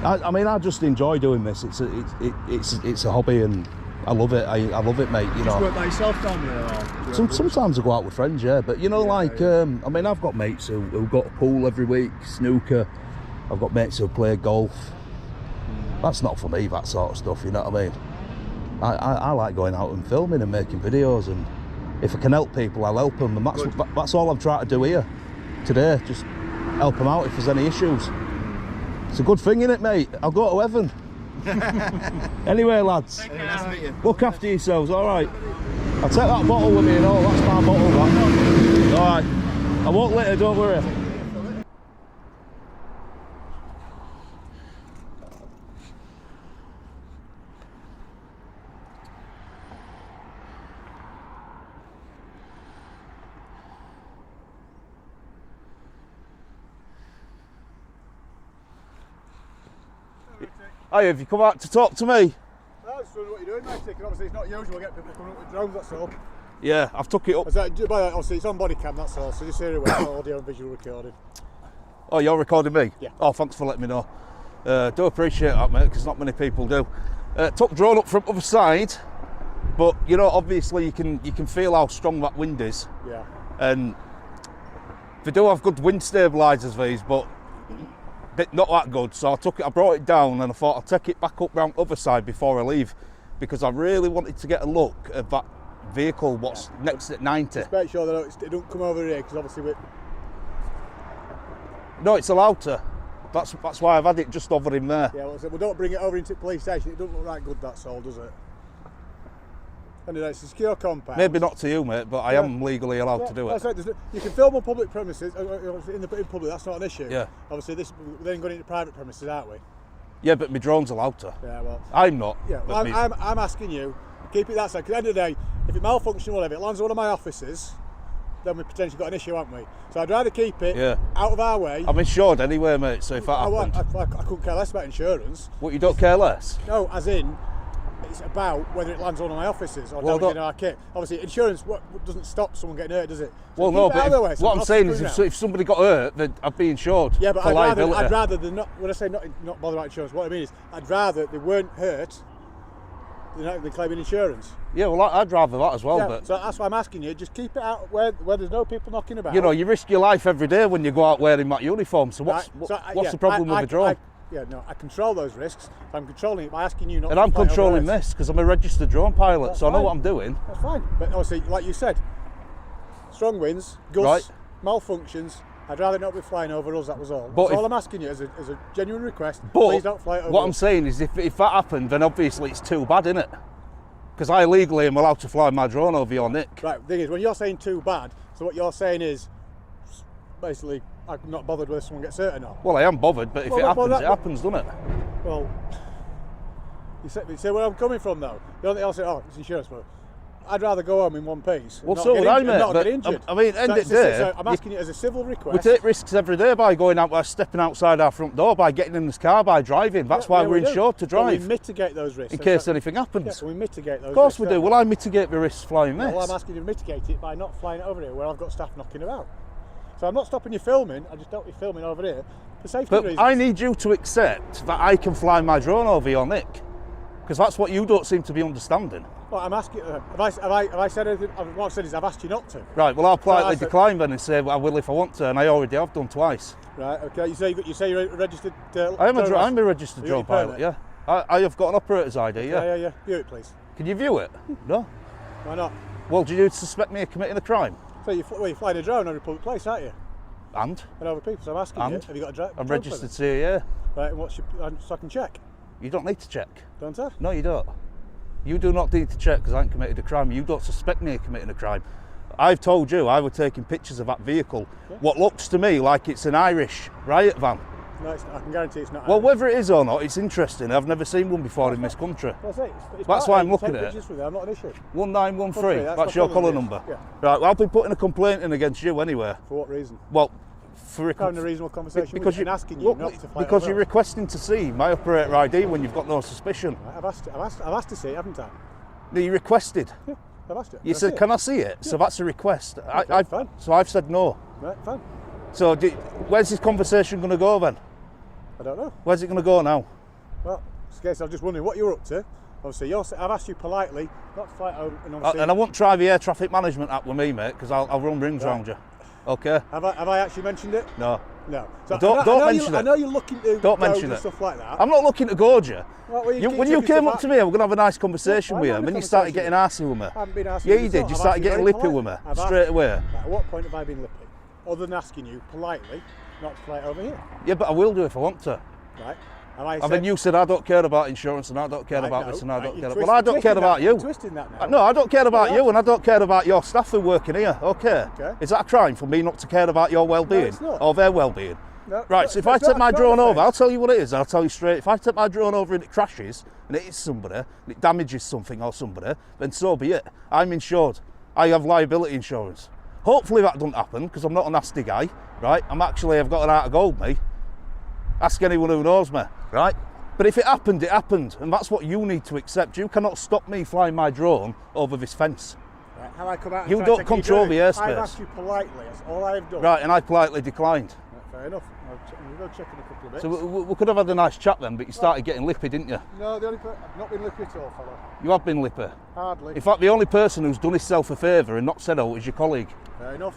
I mean, I just enjoy doing this. It's a hobby, and I love it. I love it, mate. You know. Just work by yourself down there, or? Sometimes I go out with friends, yeah. But you know, I mean, I've got mates who got a pool every week, snooker. I've got mates who play golf. That's not for me, that sort of stuff. You know what I mean? I like going out and filming and making videos, and if I can help people, I'll help them. And that's all I'm trying to do here today. Just help them out if there's any issues. It's a good thing, innit, mate? I'll go to heaven. Anyway, lads, Nice to meet you. look after yourselves, all right? I'll take that bottle with me and all. That's my bottle, that. All right. I won't let her, don't worry. Hey, have you come out to talk to me? No, I was wondering what you're doing, mate. Obviously, it's not usual to get people coming up with drones, that's all. Yeah, I've took it up. Obviously, it's on body cam, that's all. So just hear it with audio and visual recording. Oh, you're recording me? Yeah. Oh, thanks for letting me know. Do appreciate that, mate, because not many people do. Took drone up from other side, but you know, obviously you can feel how strong that wind is. Yeah. And they do have good wind stabilisers, these, but not that good. So I brought it down, and I thought I'll take it back up round the other side before I leave, because I really wanted to get a look at that vehicle, what's next at 90. Just make sure that it don't come over here, because obviously No, it's allowed to. That's why I've had it just over in there. yeah, well, don't bring it over into the police station. It doesn't look right good, that's all, does it? Anyway, it's a secure compound. Maybe not to you, mate, but I am legally allowed to do it. You can film on public premises, in public, that's not an issue. Yeah. Obviously, we're then going into private premises, aren't we? Yeah, but my drone's allowed to. Yeah, well. I'm not. Yeah, but well, I'm asking you, keep it that side, because at the end of the day, if it malfunctions or whatever, it lands on one of my offices, then we've potentially got an issue, haven't we? So I'd rather keep it out of our way. I'm insured anyway, mate, so if that happened... I couldn't care less about insurance. What, you don't care less? No, as in, it's about whether it lands on one of my offices or damaging our kit. Obviously, insurance doesn't stop someone getting hurt, does it? So well, no, but what I'm saying is if somebody got hurt, then I'd be insured for liability. I'd rather than not, when I say not bother about insurance, what I mean is I'd rather they weren't hurt than claiming insurance. Yeah, well, I'd rather that as well. Yeah, but so that's why I'm asking you, just keep it out where there's no people knocking about. You know, you risk your life every day when you go out wearing that uniform, so what's the problem with a drone? I control those risks. I'm controlling it by asking you not to. And I'm controlling this because I'm a registered drone pilot, so I know what I'm doing. That's fine. But obviously, like you said, strong winds, gusts, malfunctions. I'd rather not be flying over us, that was all. That's all I'm asking you as a genuine request. Please don't fly over us. What I'm saying is if that happened, then obviously it's too bad, isn't it? Because I legally am allowed to fly my drone over your nick. Right, the thing is, when you're saying too bad, so what you're saying is basically I'm not bothered whether someone gets hurt or not. Well, I am bothered, but if it happens, it happens, doesn't it? Well, you say where I'm coming from, though. The only thing I'll say, it's insurance, but I'd rather go home in one piece. Well, so would I, mate. Not get injured. I mean, end of the day, so I'm asking you as a civil request. We take risks every day by going out, by stepping outside our front door, by getting in this car, by driving. That's why we're insured to drive. But we mitigate those risks in case anything happens. Yeah, so we mitigate those risks. Of course we do. Well, I mitigate the risks flying this. Well, I'm asking you to mitigate it by not flying it over here where I've got staff knocking about. So I'm not stopping you filming, I just don't want you filming over here for safety reasons. But I need you to accept that I can fly my drone over your nick, because that's what you don't seem to be understanding. Well, I'm asking, have I said anything? What I've said is I've asked you not to. Right, well I'll politely decline then and say I will if I want to, and I already have done twice. Right, okay, you say you're a registered... I'm a registered drone pilot, yeah. I have got an operator's ID, yeah. Yeah. View it, please. Can you view it? No. Why not? Well, do you suspect me of committing a crime? So you're flying a drone over a public place, aren't you? And I'm registered CAA. Right, and what's your... so I can check? You don't need to check. Don't I? No, you don't. You do not need to check because I haven't committed a crime. You don't suspect me of committing a crime. I've told you I was taking pictures of that vehicle. Yeah. What looks to me like it's an Irish riot van. No, I can guarantee it's not. Well, whether it is or not, it's interesting. I've never seen one before in this country. That's why I'm looking at it. I'm not an issue. 1913, that's your colour number. Yeah. Right, well, I'll be putting a complaint in against you anyway. For what reason? Well, having a reasonable conversation because you're asking you not to fight because you're requesting to see my operator ID when you've got no suspicion. Right, I've asked to see it, haven't I? No, you requested. Yeah, I've asked it. You said, can I see it? Yeah. So that's a request. Okay, fine. So I've said no. Right, fine. So where's this conversation going to go then? I don't know. Where's it going to go now? Well, in this case, I was just wondering what you're up to. Obviously, I've asked you politely not to fight over. And I won't try the air traffic management app with me, mate, because I'll run rings round you. Okay? Have I actually mentioned it? No. No. So don't mention it. I know you're looking to don't mention it. Stuff like that. I'm not looking to gorge you. Well, when you came up to me, we're going to have a nice conversation with you. And then you started getting arsey with me. I haven't been arsey yeah, you did. You started getting lippy with me straight away. Right, at what point have I been lippy? Other than asking you politely not to fight over here. Yeah, but I will do if I want to. Right. And then you said I don't care about insurance and I don't care about this and I don't care about... Well, I don't care about you. Twisting that now. No, I don't care about you and I don't care about your staff who are working here. Okay. Is that a crime for me not to care about your well-being or their well-being? No, right, so if I take my drone over, I'll tell you what it is, I'll tell you straight. If I take my drone over and it crashes and it hits somebody and it damages something or somebody, then so be it. I'm insured. I have liability insurance. Hopefully that doesn't happen because I'm not a nasty guy, right? I've got an heart of gold, mate. Ask anyone who knows me, right? But if it happened, and that's what you need to accept. You cannot stop me flying my drone over this fence. Right, how I come out and you don't control the airspace. I've asked you politely, that's all I've done. Right, and I politely declined. Right, fair enough. We'll go check in a couple of bits. So we could have had a nice chat then, but you started getting lippy, didn't you? No, I've not been lippy at all, fella. You have been lippy? Hardly. In fact, the only person who's done himself a favour and not said oh is your colleague. Fair enough.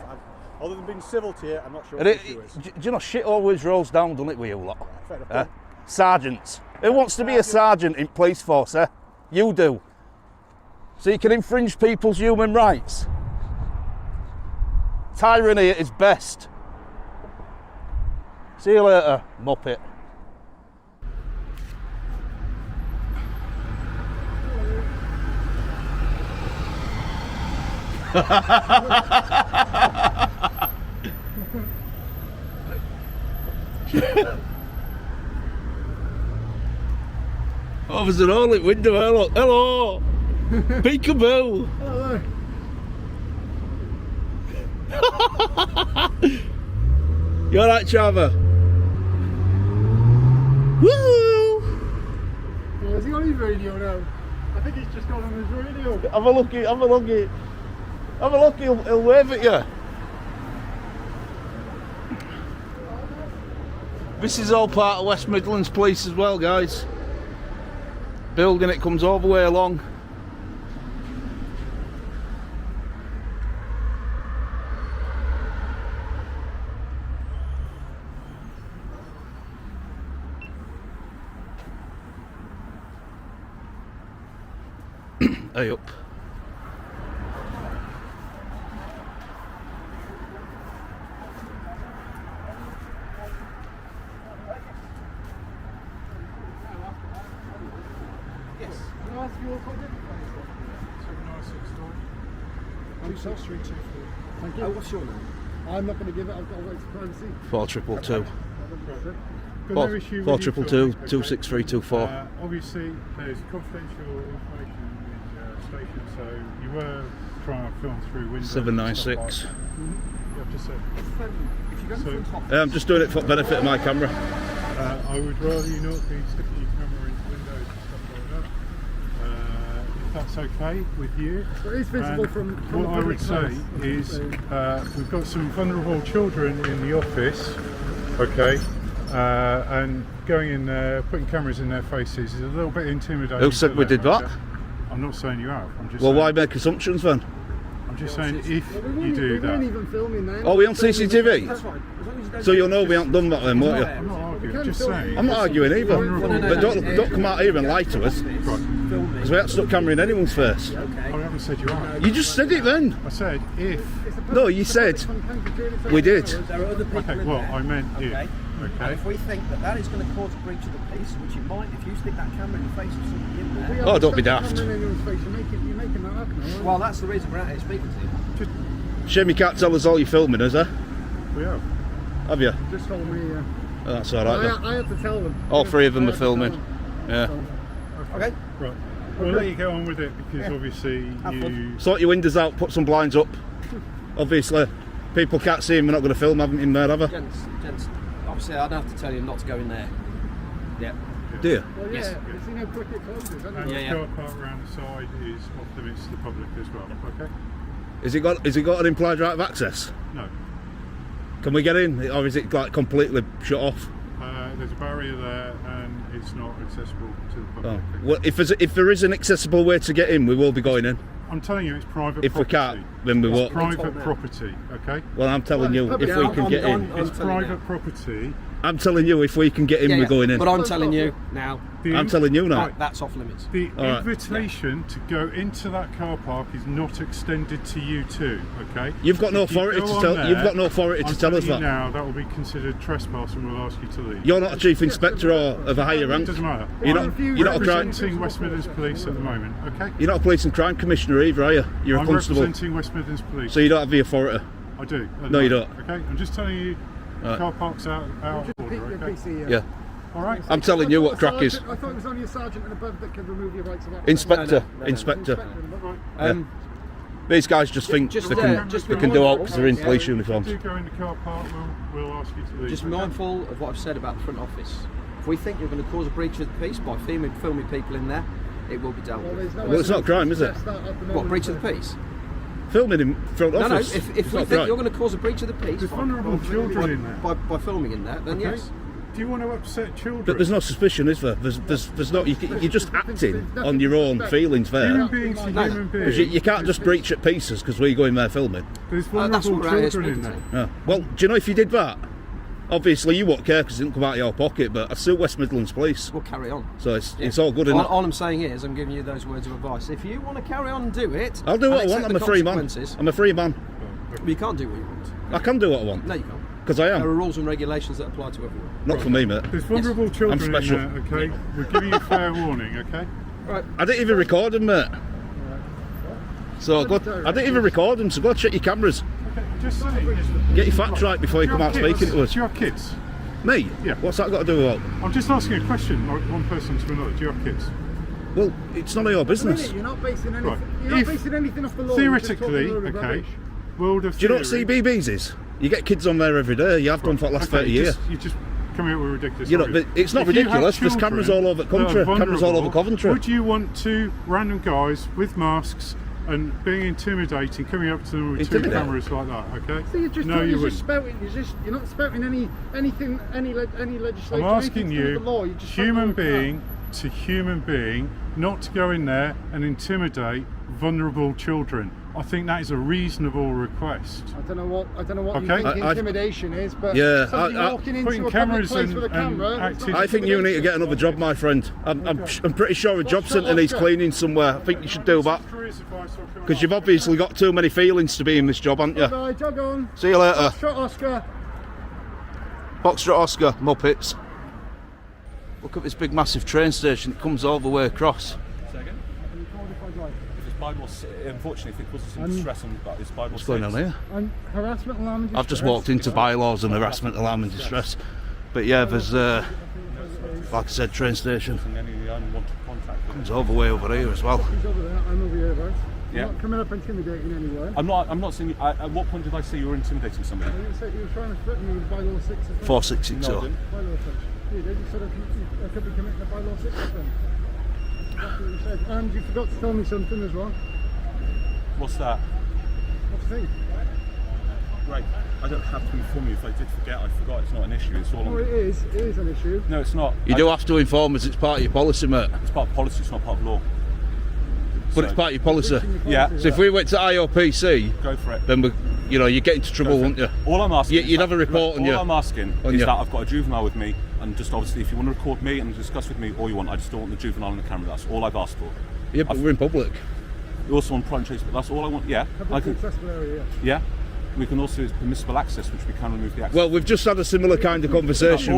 Other than being civil to you, I'm not sure what the issue is. Do you know, shit always rolls down, doesn't it, with you lot? Fair enough. Sergeants. Who wants to be a sergeant in police force, eh? You do. So you can infringe people's human rights. Tyranny at its best. See you later, muppet. Oh, there's an all-lit window. Hello. Peekaboo. Hello. You alright, Chava? Woo! Oh, is he on his radio now? I think he's just gone on his radio. Have a look, he'll wave at you. This is all part of West Midlands Police as well, guys. Building it comes all the way along. Hey up. Yes. Can I ask you a question? 26324. Thank you. What's your name? I'm not going to give it. I've got to wait for privacy. 4222. Got no issue with 4222 26324. Obviously, there's confidential information in the station, so you were trying to film through windows. 796. Yeah, I've just said. If you go so, I'm just doing it for the benefit of my camera. I would rather you not be sticking your camera into windows and stuff like that. If that's okay with you. Well, it is visible from what I would say is we've got some vulnerable children in the office, okay, and going in there, putting cameras in their faces is a little bit intimidating. Who said we did that? I'm not saying you have. I'm just well, saying, why make assumptions then? I'm just saying if you do that. Even filming then. Oh, we on CCTV? That's fine. So you'll know we haven't done that then, won't you? I'm not arguing, I'm just saying. I'm not arguing either. But don't come out here and lie to us. Because we haven't stuck camera in anyone's face. I haven't said you are. You just said it then. I said if. No, you said we did. There are other people okay, in well, there. I meant if. Okay. Okay. And if we think that that is going to cause a breach of the peace, which it might, if you stick that camera in the face of somebody in there. Oh, don't be daft. Well, that's the reason we're out here speaking to you. Shame you can't tell us all you're filming, is there? We have. Have you? Just told me. Oh, that's alright then. I had to tell them. All three of them are filming. Yeah. Okay. Right. We'll let you get on with it because obviously you. Sort your windows out, put some blinds up. Obviously, people can't see him, we're not going to film him in there, have we? Gents, obviously I don't have to tell you not to go in there. Yeah. Do you? Well, Yes. It's in a quick closes, isn't it? Yeah, yeah. The car park around the side is off limits to the public as well. Okay. Has he got an implied right of access? No. Can we get in, or is it like completely shut off? There's a barrier there, and it's not accessible to the public. Oh. Well, if there is an accessible way to get in, we will be going in. I'm telling you, it's private If property. we can't, then we won't. It's private property, okay? Well, I'm telling you, if we can get in. It's private property. I'm telling you, if we can get in, we're going in. But I'm telling you now. I'm telling you now. That's off limits. The Alright. invitation to go into that car park is not extended to you two, okay? You've got no If you authority go to on tell. there, You've got no authority to I'm tell us telling you that. now, that will be considered trespass, and we'll ask you to leave. You're not a chief inspector or of a higher rank. It doesn't matter. You're not a crime. representing West Midlands Police at the moment, okay? You're not a police and crime commissioner either, are you? You're a I'm constable. representing West Midlands Police. So you don't have the authority. I do. No, you don't. Okay, I'm just telling you, Right. car park's out of order, okay? Yeah. All right. I'm telling you what crack is. I thought it was only a sergeant and above that could remove your rights of access. Inspector. No. Inspector. Right. These guys just think just, they can do out because they're in police If you uniforms. do go in the car park, we'll ask you to leave. Just okay? mindful of what I've said about the front office. If we think you're going to cause a breach of the peace by filming people in there, it will be dealt with. Well, it's not a crime, is it? What, breach of the peace? Filming in front No, office. if It's we not think right. you're going to cause a breach of the peace There's vulnerable children in there. by filming in there, then Okay. yes. Do you want to upset children? But there's no suspicion, is there? There's not. You're just acting on your own feelings Human there. beings to No. human Because beings. you can't just breach at pieces because we go in there filming. There's That's vulnerable what we're children in speaking there. to. Yeah. Well, do you know if you did that? Obviously, you won't care because it didn't come out of your pocket. But I sue West Midlands Police, We'll carry on. so it's all good. Isn't it? All I'm saying is, I'm giving you those words of advice. If you want to carry on and do it, I'll do what I and want. accept I'm a the free man. consequences, I'm a free man. but you can't do what you want. I can do what I want No, you can't. because I There are am. rules and regulations that apply to everyone. Not for me, mate. There's vulnerable children in special. there, okay? We're giving you fair warning, okay? Right. I didn't even record them, mate. So I didn't even record them. So go check your cameras. Okay, just saying. Get your facts right before you come out speaking to us. Do you have kids? Me? Yeah. What's that got to do with what? I'm just asking a question, like one person to another. Do you have kids? Well, it's none of your business. You're not basing anything. Right. You're not If basing anything off the law. you're just talking theoretically, a load of okay, rubbish. world of Do you know what theory. CBBS is? You get kids on there every day. You have done for the last 30 years. You just coming up with ridiculous. You know, arguments. but it's not If you have ridiculous. There's children cameras all over the country. that are Cameras all over vulnerable, Coventry. Would you want two random guys with masks and being intimidating, coming up to them with two Intimidate? cameras like that? Okay. So you're just no, you you're just wouldn't. spouting. You're not spouting any legislation. I'm asking anything to do you, with the law. You're just human spouting all being to human being, not to go in there and intimidate vulnerable children. I think that is a reasonable request. crap. I don't know what you Okay. think intimidation is, but Yeah, somebody I- walking Putting into a cameras public place with a and camera. acting- it's not I think you need to get another job, my friend. I'm pretty sure a job centre needs cleaning somewhere. I think you should do that. Because you've obviously got too many feelings to be in this job, haven't you? Bye, jog on. See you later. Shot Oscar. Foxtrot Oscar, Muppets. Look at this big massive train station that comes all the way across. Second. If it's bylaw, unfortunately, if it causes some stress on that, it's bylaw. What's going on here? And harassment alarm and I've just distress. walked into bylaws and harassment, alarm and distress. But yeah, there's, like I said, train station. And any unwanted contact. Comes all the way over here as well. He's over there. I'm over here, right? Yeah. I'm not coming up intimidating anyone. I'm not saying. At what point did I say you were intimidating somebody? You said you were trying to threaten me with bylaw 6 offence. 4660. No, I didn't. Bylaw 6. You did. You said I could be committing a bylaw 6 offence. That's what you said. And you forgot to tell me something as well. What's that? What's the thing? Right. I don't have to inform you. If I did forget, I forgot. It's not an issue. It's all. Oh, it is an issue. No, it's not. You do have to inform us, it's part of your policy, mate. It's part of policy. It's not part of law. But it's part of your policy. Yeah. So if we went to IOPC, Go for it. then you get into trouble, wouldn't you? All I'm asking. You'd is have a report on you. All I'm asking on is you. that I've got a juvenile with me, and just obviously, if you want to record me and discuss with me all you want, I just don't want the juvenile on the camera. That's all I've asked for. Yeah, but we're in public. You also want prime chase, but that's all I want. Yeah. I Public can, accessible area, yeah. We can also use permissible access, which we can remove the access. Well, we've just had a similar kind of conversation.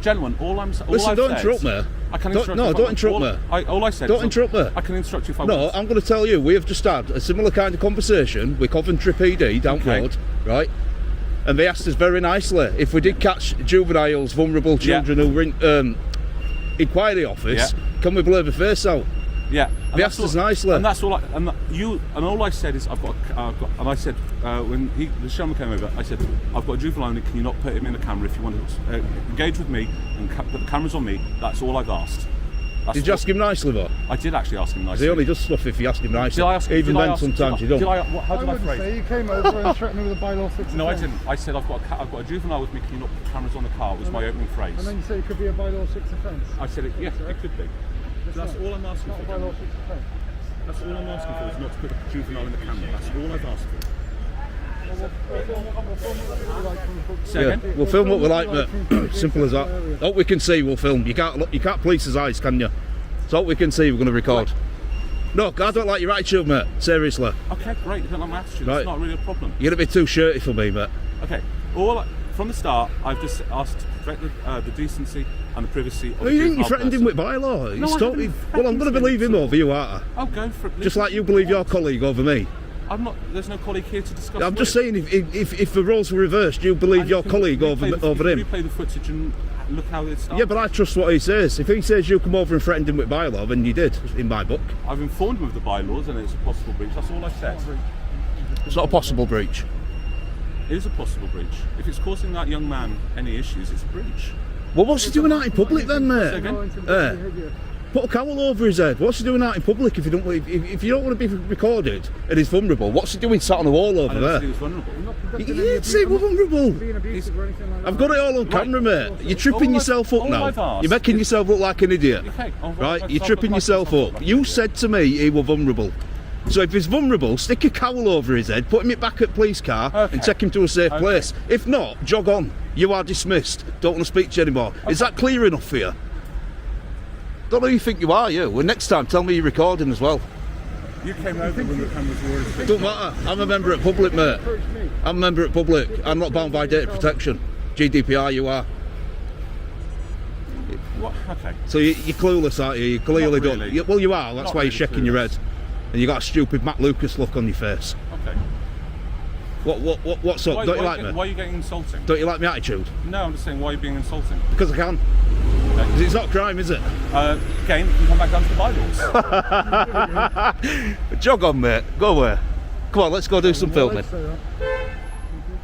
Gentlemen, all Listen, I've don't said- interrupt me. I can don't interrupt me. All I said. Don't interrupt me. I can instruct you if I No, want. I'm going to tell you. We have just had a similar kind of conversation with Coventry PD down road, right? And they asked us very nicely if we did catch juveniles, vulnerable children who were in inquiry office, can we blur the face out? Yeah, they asked us nicely, and that's all. All I said is and I said when the showman came over, I said I've got a juvenile. Can you not put him in the camera if you want to engage with me and put the cameras on me? That's all I've asked. Did you ask him nicely though? I did actually ask him nicely. He only does stuff if you ask him nicely. Even then, sometimes you don't. How did I phrase? Say you came over and threatened me with a bylaw 6 No, I offence. didn't. I said I've got a juvenile with me. Can you not put cameras on the car? Was my opening phrase. And then you say it could be a bylaw 6 offence. I said yes, it could be. That's all I'm asking for. Bylaw 6 offence. That's all I'm asking for is not to put a juvenile in the camera. That's all I've asked for. We'll film what we like, mate. Simple as that. All we can see, we'll film. You can't police his eyes, can you? So all we can see, we're going to record. No, I don't like your attitude, mate. Seriously. Okay, great. You don't like my attitude. Right. It's not really a problem. You're going to be too shirty for me, mate. Okay. From the start, I've just asked to protect the decency and the privacy of You threatened him with bylaw. Well, I'm going to believe him over you, aren't I? I'll go for it. Just like you believe your colleague over me. I'm not. There's no colleague here to discuss. I'm just saying, if the roles were reversed, you believe your colleague over him. You play the footage and look how it started. Yeah, but I trust what he says. If he says you come over and threatened him with bylaw, then you did, in my book. I've informed him of the bylaws and it's a possible breach. That's all I said. It's not a possible breach. It is a possible breach. If it's causing that young man any issues, it's a breach. Well, what's he doing out in public then, mate? Put a cowl over his head. What's he doing out in public if you don't want to be recorded and he's vulnerable? What's he doing sat on a wall over there? He was vulnerable. You didn't say we're vulnerable. I've got it all on camera, mate. You're tripping yourself up now. You're making yourself look like an idiot. Right? You're tripping yourself up. You said to me he were vulnerable. So if he's vulnerable, stick a cowl over his head, put him back at police car and take him to a safe place. If not, jog on. You are dismissed. Don't want to speak to you anymore. Is that clear enough for you? Don't know who you think you are, you. Well, next time, tell me you're recording as well. You came over when the cameras were already fixed. Don't matter. I'm a member at public, mate. I'm a member at public. I'm not bound by data protection. GDPR, you are. What? Okay. So you're clueless, aren't you? You clearly Not really. don't. Well, you are. That's Not why really you're shaking your head. And you got a stupid Matt Lucas look on your face. Okay. What's up? Don't you like me? Why are you getting insulting? Don't you like my attitude? No, I'm just saying, why are you being insulting? Because I can. Okay. It's not a crime, is it? Again, you can come back down to the bylaws. Jog on, mate. Go away. Come on, let's go do some filming.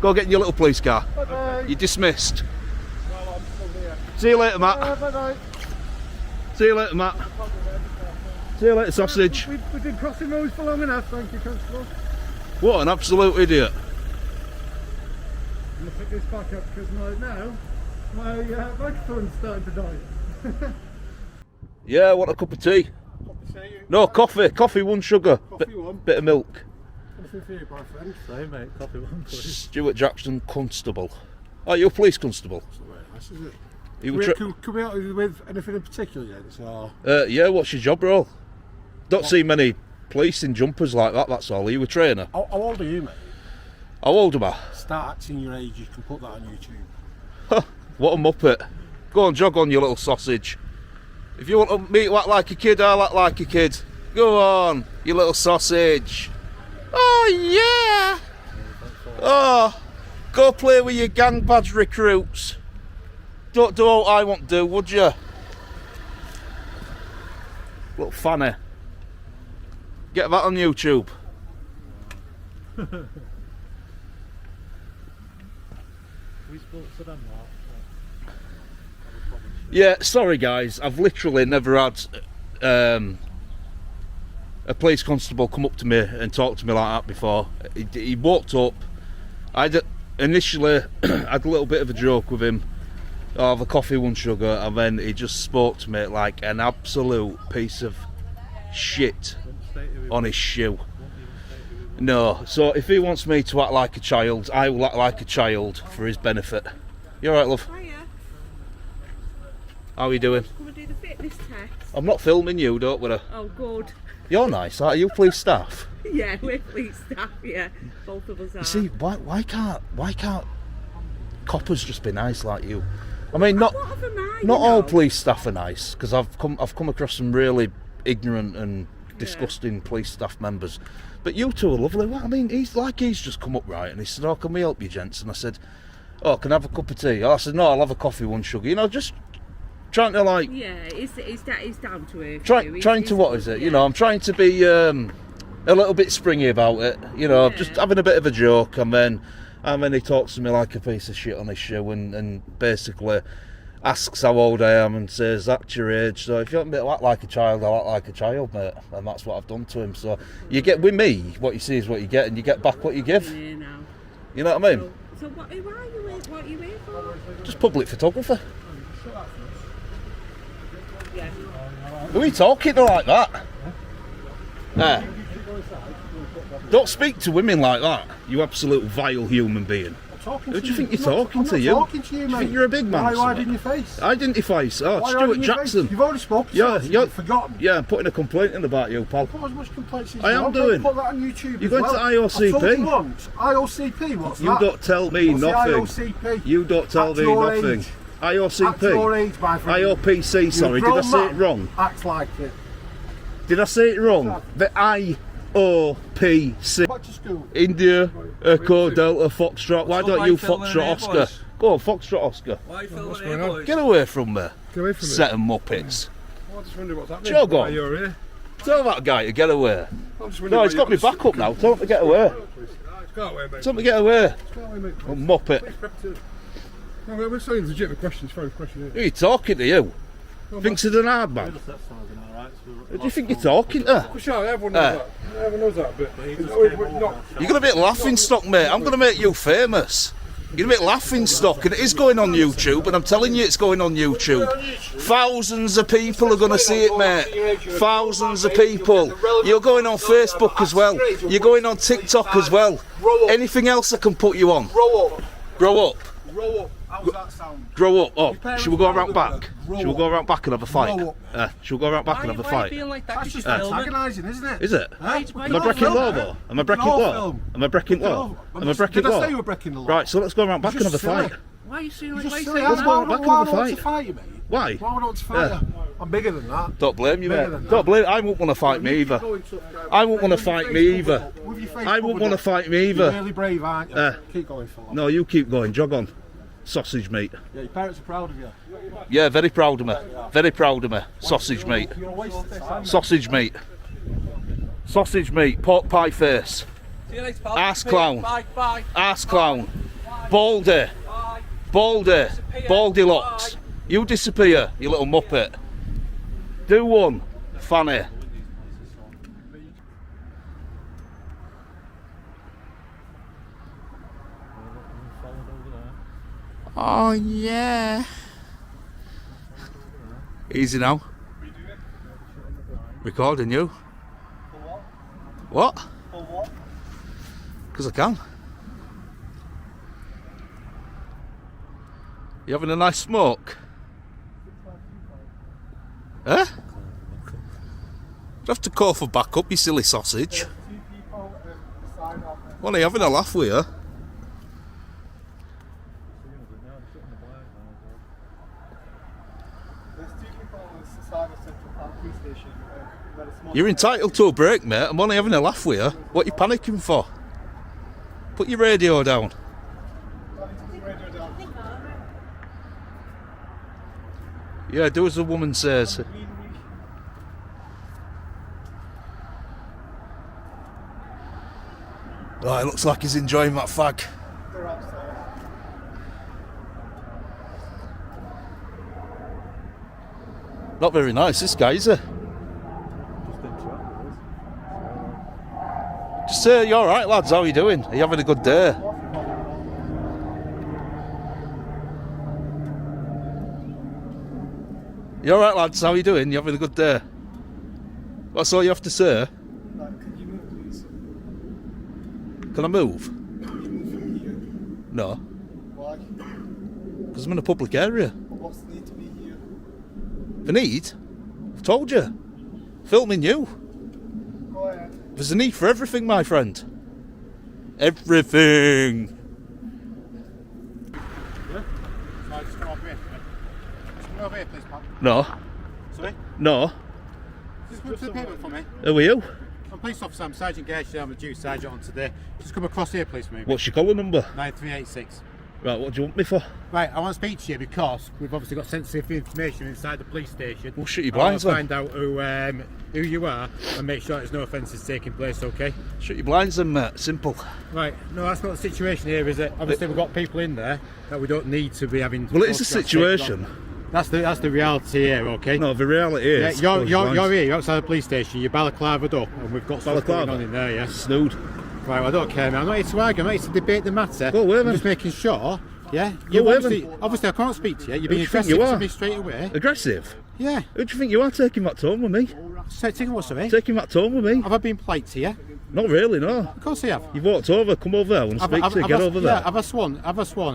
Go get in your little police car. You're dismissed. See you later, Matt. See you later, Matt. See you later, sausage. We did crossing roads for long enough, thank you, Constable. What an absolute idiot. I'm going to pick this back up because now my microphone's starting to die. Yeah, want a cup of tea? No, coffee. Coffee, 1 sugar. Bit of milk. Coffee for you, my friend. Sorry, mate. Coffee 1, please. Stuart Jackson, Constable. Oh, you're a police constable? That's not very nice, is it? You Can we help you with anything in particular, gents? Yeah, what's your job role? Don't see many police in jumpers like that, that's all. Are you a trainer? How old are you, mate? How old am I? Start acting your age, you can put that on YouTube. What a muppet. Go on, jog on, you little sausage. If you want me to act like a kid, I'll act like a kid. Go on, you little sausage. Oh, yeah! Oh, go play with your gang badge recruits. Don't do what I want to do, would you? Little fanny. Get that on YouTube. Yeah, sorry guys, I've literally never had a police constable come up to me and talk to me like that before. He walked up, initially had a little bit of a joke with him, have a coffee, 1 sugar, and then he just spoke to me like an absolute piece of shit on his shoe. No, so if he wants me to act like a child, I will act like a child for his benefit. You alright, love? Hiya. How are you doing? Come and do the fitness test. I'm not filming you, don't worry. Oh, good. You're nice, aren't you? Police staff? Yeah, we're police staff, yeah. Both of us are. You see, why can't coppers just be nice like you? I mean, not you all know? police staff are nice, because I've come across some really ignorant and disgusting police staff members. But you two are lovely. Well, I mean, he's just come up right, and he said, "Oh, can we help you, gents?" And I said, "Oh, can I have a cup of tea?" Oh, I said, "No, I'll have a coffee, one sugar." You know, just trying to like. Yeah, it's down to earth. Trying to what is it? You know, I'm trying to be a little bit springy about it. You know, just having a bit of a joke, and then he talks to me like a piece of shit on his show, and basically asks how old I am and says, "That's your age." So if you want me to act like a child, I'll act like a child, mate. And that's what I've done to him. So you get with me, what you see is what you get, and you get back what you give. You know what I mean? So what are you here for? Just public photography. Who are you talking to like that? Don't speak to women like that, you absolute vile human being. Who do you think you're talking to? You? Talking to you, Do you mate. think you're a big man? Why hiding your face? Identify. Oh, Why Stuart hiding your Jackson. face? You've already spoken. You've forgotten. Yeah, I'm putting a complaint in about you, pal. Put as much complaints as I am doing. Put that on YouTube. You're going to IOCP. I told you once. IOCP. What's You that? don't tell me What's nothing. The IOCP? You don't tell At me your nothing. age. IOCP. At your age, my friend. IOPC. Sorry, did I say it wrong? Act like it. Did I say it wrong? The IOPC. Back to school. India, Echo, Delta, Foxtrot. Why don't you Foxtrot Oscar? Go on, Foxtrot Oscar. Why are you filming here, boys? Get away from me. Get away from me. Set of muppets. I just wonder what's happening. Jog Why on. you're here. Tell that guy to get away. I'm just wondering No, why he's got me back up now. Tell him to get away. Go away, mate. Tell him to get away. Go away, mate. Oh, muppet. No, we're saying legitimate questions. Fair question. Who are you talking to, you? Thinks he's an hard man. Who do you think you're talking to? Well, sure, everyone knows that. Everyone knows that, but You're going to make laughing stock, mate. I'm going to make you famous. You're going to make laughing stock, and it is going on YouTube, and I'm telling you it's going on YouTube. Thousands of people are going to see it, mate. Thousands of people. You're going on Facebook as well. You're going on TikTok as well. Anything else I can put you on? Grow up. Grow up. Grow up. How's that sound? Grow up. Oh, should we go around back? Should we go around back and have a fight? Grow Should we go around back and have a fight? That's just antagonising, isn't it? Is it? Huh? Am I breaking law though? Am I breaking law? Am I breaking law? Am I breaking Did I law? say you were breaking the law? Right, so let's go around back and have a fight. Why are you saying You're like just that? silly. Let's go around back and have a Why would I want fight. to fight you, mate? Why? Why would I want to fight you? I'm bigger than that. Don't blame you, Bigger mate. than Don't that. blame. I won't want to fight me either. I won't want to fight me either. With your face I won't covered want to up. fight me You're either. really brave, aren't you? Keep going, fella. No, you keep going. Jog on. Sausage meat. Yeah, your parents are proud of you. Yeah, very proud of me. Very proud of me. Sausage meat. You're a waste of time. Sausage meat. Sausage meat. Pork pie face. See you later, pal. Arse clown. Bye, bye. Arse clown. Baldy. Baldy. Baldy locks. You disappear, you little muppet. Do one, Fanny. Oh yeah. Easy now. Recording you. What? Because I can. You having a nice smoke? Eh? You have to call for backup, you silly sausage. Well, are you having a laugh with you? You're entitled to a break, mate. I'm only having a laugh with you. What are you panicking for? Put your radio down. Yeah, do as the woman says. Right, looks like he's enjoying that fag. Not very nice, this guy, is he? Just say, you alright, lads? How are you doing? Are you having a good day? You alright, lads? How are you doing? You having a good day? That's all you have to say? Can you move, please? Can I move? Can you move from here? No. Why? Because I'm in a public area. What's the need to be here? The need? I've told you. Filming you. Go ahead. There's a need for everything, my friend. Everything. No. Sorry? No. Just come to the payment for me. Who are you? I'm police officer, I'm Sergeant Gershie, I'm a duty sergeant on today. Just come across here please for me. What's your collar number? 9386. Right, what do you want me for? Right, I want to speak to you because we've obviously got sensitive information inside the police station. Well, shut your I want blinds to then. find out who you are and make sure there's no offences taking place, okay? Shut your blinds then, mate. Simple. Right, no, that's not the situation here, is it? Obviously we've got people in there that we don't need to be having... Well, it is a situation. That's the reality here, okay? No, the reality is... Yeah, you're here, you're outside the police station, you're balaclavaed up, and we've got stuff going on in there, yeah? Snood. Right, well, I don't care, man. I'm not here to argue, I'm not here to debate the matter. Go away, I'm then. just making sure, yeah? Go away, Obviously, I can't speak to you. You're being Who do you think aggressive you to are? me straight away. Aggressive? Yeah. Who do you think you are taking that tone with me? Taking what, sorry? Taking that tone with me? Have I been polite to you? Not really, no. Of course I have. You've walked over, come over there, I want to speak to you, get over there. Yeah, have I sworn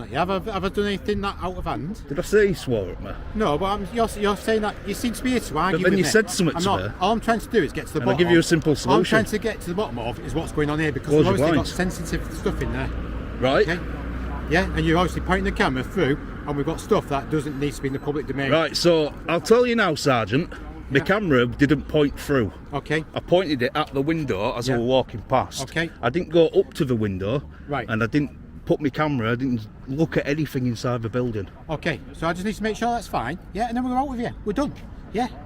at you? Have I done anything that out of hand? Did I say you swore at me? No, but you're saying that you seem to be here to argue But then with you me. said something I'm to not, me. all I'm trying to do is get to the And bottom I'll give you a of- simple All I'm solution. trying to get to the bottom of is what's going on here because Close we've your obviously got blinds. sensitive stuff in there. Right. Okay? Yeah, and you're obviously pointing the camera through and we've got stuff that doesn't need to be in the public domain. Right, so I'll tell you now, Sergeant. My camera didn't point through. Okay. I pointed it at the window as I was walking past. Okay. I didn't go up to the window. Right. And I didn't put my camera, I didn't look at anything inside the building. Okay, so I just need to make sure that's fine. Yeah, and then we're out with you. We're done. Yeah. Well,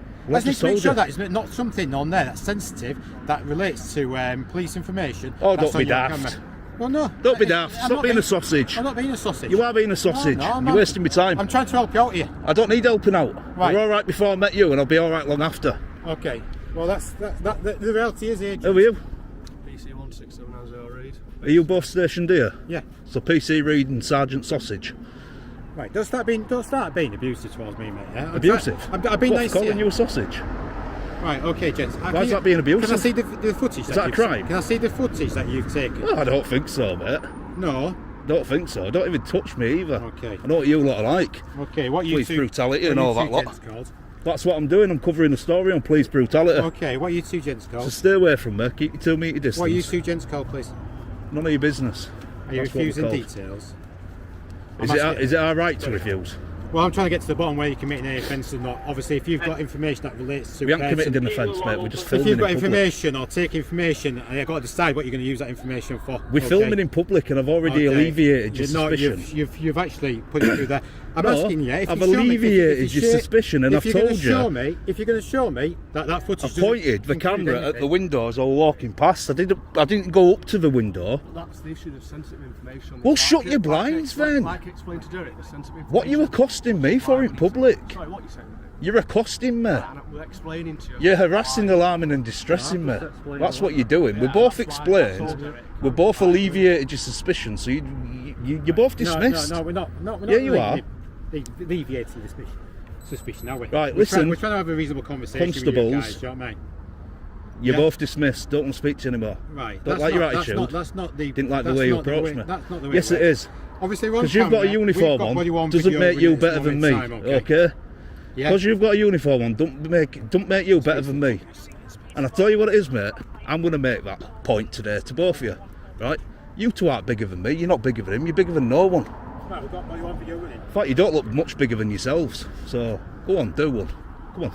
Let's I need just to make told sure you. that it's not something on there that's sensitive that relates to police information. Oh, that's don't be on your daft. camera. Well, no. Don't be daft. I'm Stop not being a sausage. I'm not being a sausage. You are being a sausage. No, I'm You're not. wasting my time. I'm trying to help you out here. I don't need helping out. Right. You're all right before I met you, and I'll be all right long after. Okay. Well, the reality is here. Who are you? PC 16790 read. Are you both stationed here? Yeah. So PC Reed and Sergeant Sausage. Right. Don't start being abusive towards me, mate. Yeah? Abusive? I've been What, nice calling to you a sausage? Right. Okay, gents. Why is that being abusive? Can I see the footage? Is that a crime? Can I see the footage that you've taken? Well, I don't think so, mate. No. Don't think so. Don't even touch me either. Okay. I know what you lot are like. Okay. What you Police two? brutality what and you all two that lot. gents called? That's what I'm doing. I'm covering a story on police brutality. Okay. What are you two gents called? So stay away from me. Keep your 2 metre distance. What are you two gents called, please? None of your business. Are you That's what we're refusing called. details? Is it our right to refuse? Well, I'm trying to get to the bottom where you're committing any offence or not. Obviously, if you've got information that relates to... We haven't committed an offence, mate. We're just If filming you've got in public. information or take information, and you've got to decide what you're going to use that information for. We're okay? filming in public, and I've already alleviated your suspicion. You've actually put it through there. I'm No, asking you. If I've you show me- alleviated if you your show- suspicion, and if I've you're gonna told you. show me, if you're going to show me that footage... I doesn't pointed the include camera at the anything- window as I was walking past. I didn't go up to the window. That's the issue of sensitive information. Well, shut your blinds then. Like explain to Derek, the sensitive information. What are you accosting me for in public? Sorry, what are you saying? You're accosting me. And we're explaining to you. You're harassing, alarming and distressing me. That's what you're doing. We both explained. We both alleviated your suspicion, so you're both dismissed. No, we're not. Yeah, you are. Alleviating the suspicion, are we? Right, We're listen. We're trying to have a reasonable conversation with you Constables. guys, you know what I mean? You're Yeah. both dismissed. Don't want to speak to you anymore. Right. Don't that's like your not- attitude. That's not the... Didn't like the that's way you not the approached me. That's not the way Yes, it is. Obviously, we're on Because you've got a camera, uniform we've got body on worn doesn't video make with you it at this better than moment me. in time, Okay? Yeah. Because you've got a uniform on, don't make you better than me. And I tell you what it is, mate. I'm going to make that point today to both of you, right? You two aren't bigger than me. You're not bigger than him. You're bigger than no one. Right, we've got body worn video with it. In fact, you don't look much bigger than yourselves. So go on, do one. Come on.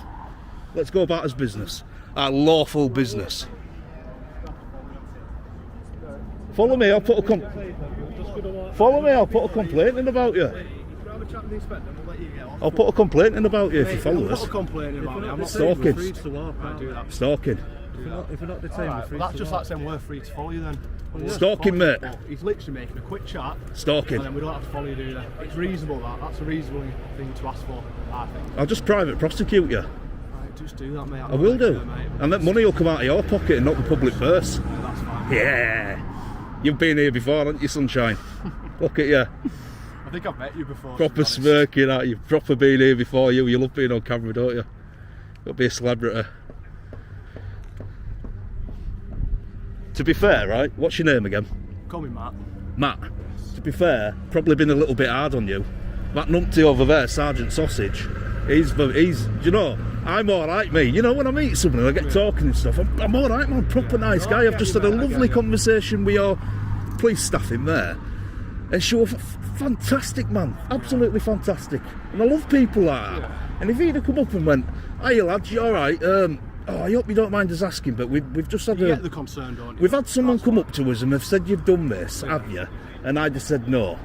Let's go about as business. Our lawful business. Follow me. I'll put a complaint in about you. I'll put a complaint in about you if you follow us. Stalking. Stalking. If we're not detained, we're free that's just like saying we're free to follow you then. Stalking, mate. He's literally making a quick chat. Stalking. And then we don't have to follow you, do you? It's reasonable, that. That's a reasonable thing to ask for, I think. I'll just private prosecute you. Right, just do that, mate. I will do. And that money will come out of your pocket and not the public purse. Yeah, that's fine. Yeah. You've been here before, haven't you, sunshine? Look at you. I think I've met you before. Proper smirking at you. Proper been here before you. You love being on camera, don't you? Got to be a celebrity. To be fair, right? What's your name again? Call me Matt. Matt. To be fair, probably been a little bit hard on you. That numpty over there, Sergeant Sausage, he's you know, I'm alright, me. You know, when I meet someone and I get talking and stuff, I'm alright, man. Proper nice guy. I've just had a lovely conversation with your police staff in there. And she was fantastic, man. Absolutely fantastic. And I love people like that. And if he'd have come up and went, "Hey lads, you all right? I hope you don't mind us asking, but we've just had You get the concern, don't you? we've had someone come up to us and they've said you've done this, have you?" And I just said no,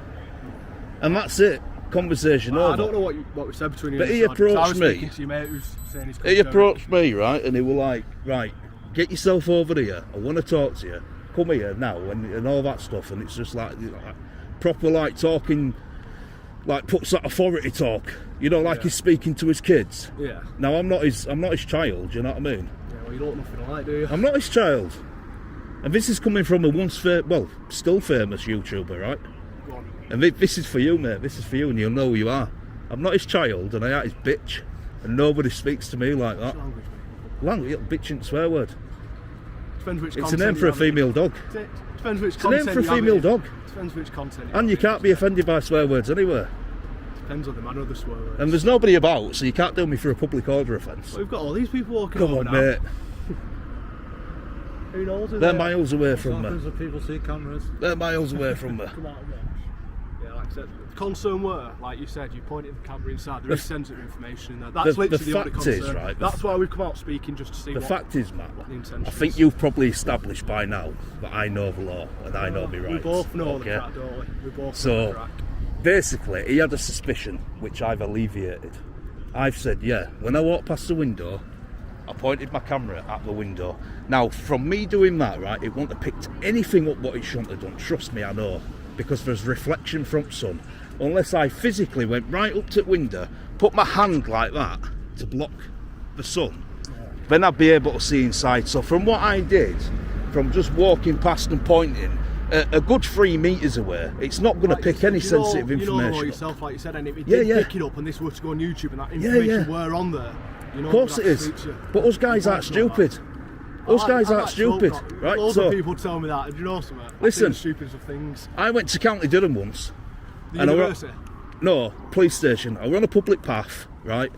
and that's it. Conversation over. I don't know what we said between you. But and he the side, 'cause I approached was me. speaking to your mate who's saying he's He approached me, right, and he was like, "Right, get yourself over here. I want to talk to you. Come here now," and all that stuff. And it's just like proper like talking, like puts that authority talk. You know, like he's speaking to his kids. Yeah. Now I'm not his child. You know what I mean? Yeah, well, you don't nothing alike, do you? I'm not his child. And this is coming from a still famous YouTuber, right? Go on. And this is for you, mate. This is for you, and you'll know who you are. I'm not his child, and I ain't his bitch. And nobody speaks to me like that. Language, bitch isn't a swear word. Depends which It's a name for a female dog. Depends which It's a name for a female dog. Depends which content. And you can't be offended by swear words anywhere. Depends on the manner of the swear words. And there's nobody about, so you can't do me for a public order offence. Well, we've got all these people walking Come over on, now. mate. Who knows? They're miles away from me. Sometimes people see cameras. They're miles away from me. Come on, yeah, like I said, the concern were, like you said, you pointed the camera inside. There is sensitive information in there. That's literally the only fact concern. is, right, That's why we've come out speaking, just to see The what fact is, Matt, what the intention I think is. you've probably established by now that I know the law and I know my rights. We both know the okay? crack, don't we? We both know the So, crack. basically, he had a suspicion, which I've alleviated. I've said, yeah, when I walked past the window, I pointed my camera at the window. Now, from me doing that, right, it wouldn't have picked anything up what it shouldn't have done. Trust me, I know. Because there's reflection from sun. Unless I physically went right up to the window, put my hand like that to block the sun, then I'd be able to see inside. So from what I did, from just walking past and pointing, a good 3 metres away, it's not going to pick any sensitive information. You know the law up. yourself, like you said, and if it Yeah, did yeah. pick it up and this were to go on YouTube and that information were on there, you know, Of course it is. But us guys aren't stupid. Us guys aren't stupid, right? Loads So, of people tell me that. Do you know something? listen, I think the stupidest of things. I went to County Durham once. The and university? No, police station. I were on a public path, right?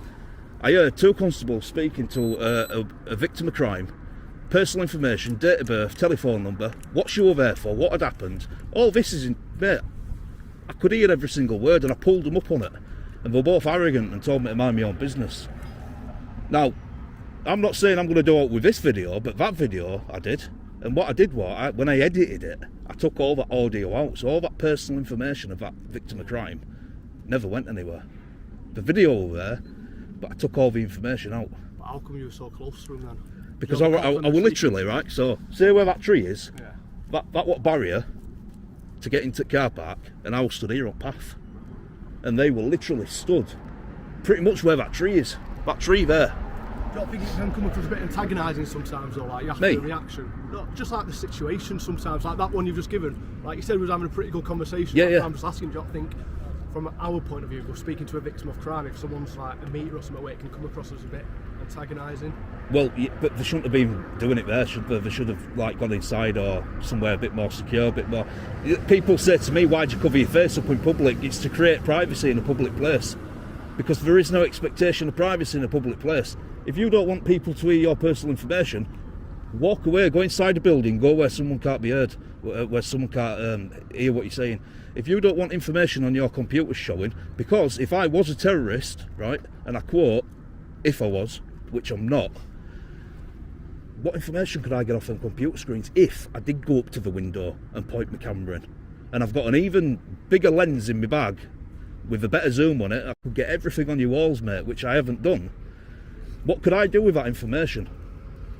I heard 2 constables speaking to a victim of crime, personal information, date of birth, telephone number, what you were there for, what had happened. All this is in, mate, I could hear every single word, and I pulled them up on it. And they were both arrogant and told me to mind my own business. Now, I'm not saying I'm going to do it with this video, but that video I did. And what I did was, when I edited it, I took all that audio out. So all that personal information of that victim of crime never went anywhere. The video was there, but I took all the information out. But how come you were so close to him then? Because I was literally, right, so say where that tree is, that what barrier to get into the car park, and I was stood here on path. And they were literally stood pretty much where that tree is. That tree there. Do you not think it can come across a bit antagonising sometimes, though? Like you have to do a reaction. No, just like the situation sometimes, like that one you've just given. Like you said, we was having a pretty good conversation. Yeah, yeah. I'm just asking, do you not think, from our point of view, we're speaking to a victim of crime, if someone's like a meter or something away, it can come across as a bit antagonising? Well, yeah, but they shouldn't have been doing it there, should they? They should have like gone inside or somewhere a bit more secure, a bit more. People say to me, "Why'd you cover your face up in public?" It's to create privacy in a public place, because there is no expectation of privacy in a public place. If you don't want people to hear your personal information, walk away, go inside a building, go where someone can't be heard, where someone can't hear what you're saying. If you don't want information on your computer showing, because if I was a terrorist, right, and I quote, if I was, which I'm not, what information could I get off them computer screens if I did go up to the window and point my camera in? And I've got an even bigger lens in my bag with a better zoom on it. I could get everything on your walls, mate, which I haven't done. What could I do with that information?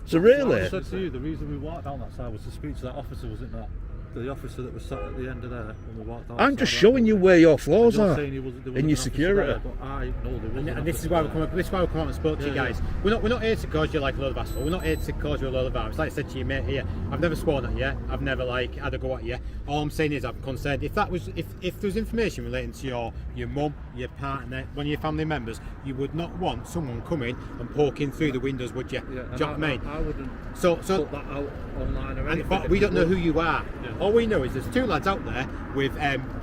So really, I said to you, the reason we walked down that side was to speak to that officer, wasn't that? The officer that was sat at the end of there when we walked down. I'm just showing you where your flaws You're are saying there wasn't in your an officer security. there, but I know there was. And this is why we come up. This is why we come up and spoke to you guys. We're not here to cause you like a load of asshole. We're not here to cause you a load of violence. Like I said to your mate here, I've never sworn at you. I've never had a go at you. All I'm saying is I'm concerned. If there was information relating to your mum, your partner, one of your family members, you would not want someone coming and poking through the windows, would you? Yeah, Do you know what I mean? I wouldn't so put that out online or anything. But we don't know who you are. Yeah. All we know is there's 2 lads out there with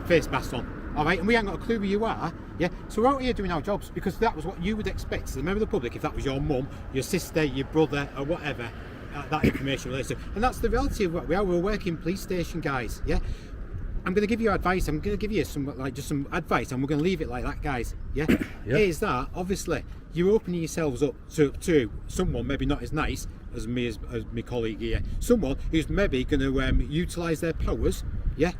face masks on. All right, and we ain't got a clue who you are. Yeah, so we're out here doing our jobs because that was what you would expect as a member of the public if that was your mum, your sister, your brother, or whatever that information relates to. And that's the reality of what we are. We're working police station, guys. Yeah. I'm going to give you advice. I'm going to give you some advice, and we're going to leave it like that, guys. Yeah. Yeah. Here's that. Obviously, you're opening yourselves up to someone maybe not as nice as me as my colleague here. Someone who's maybe going to utilise their powers. Yeah.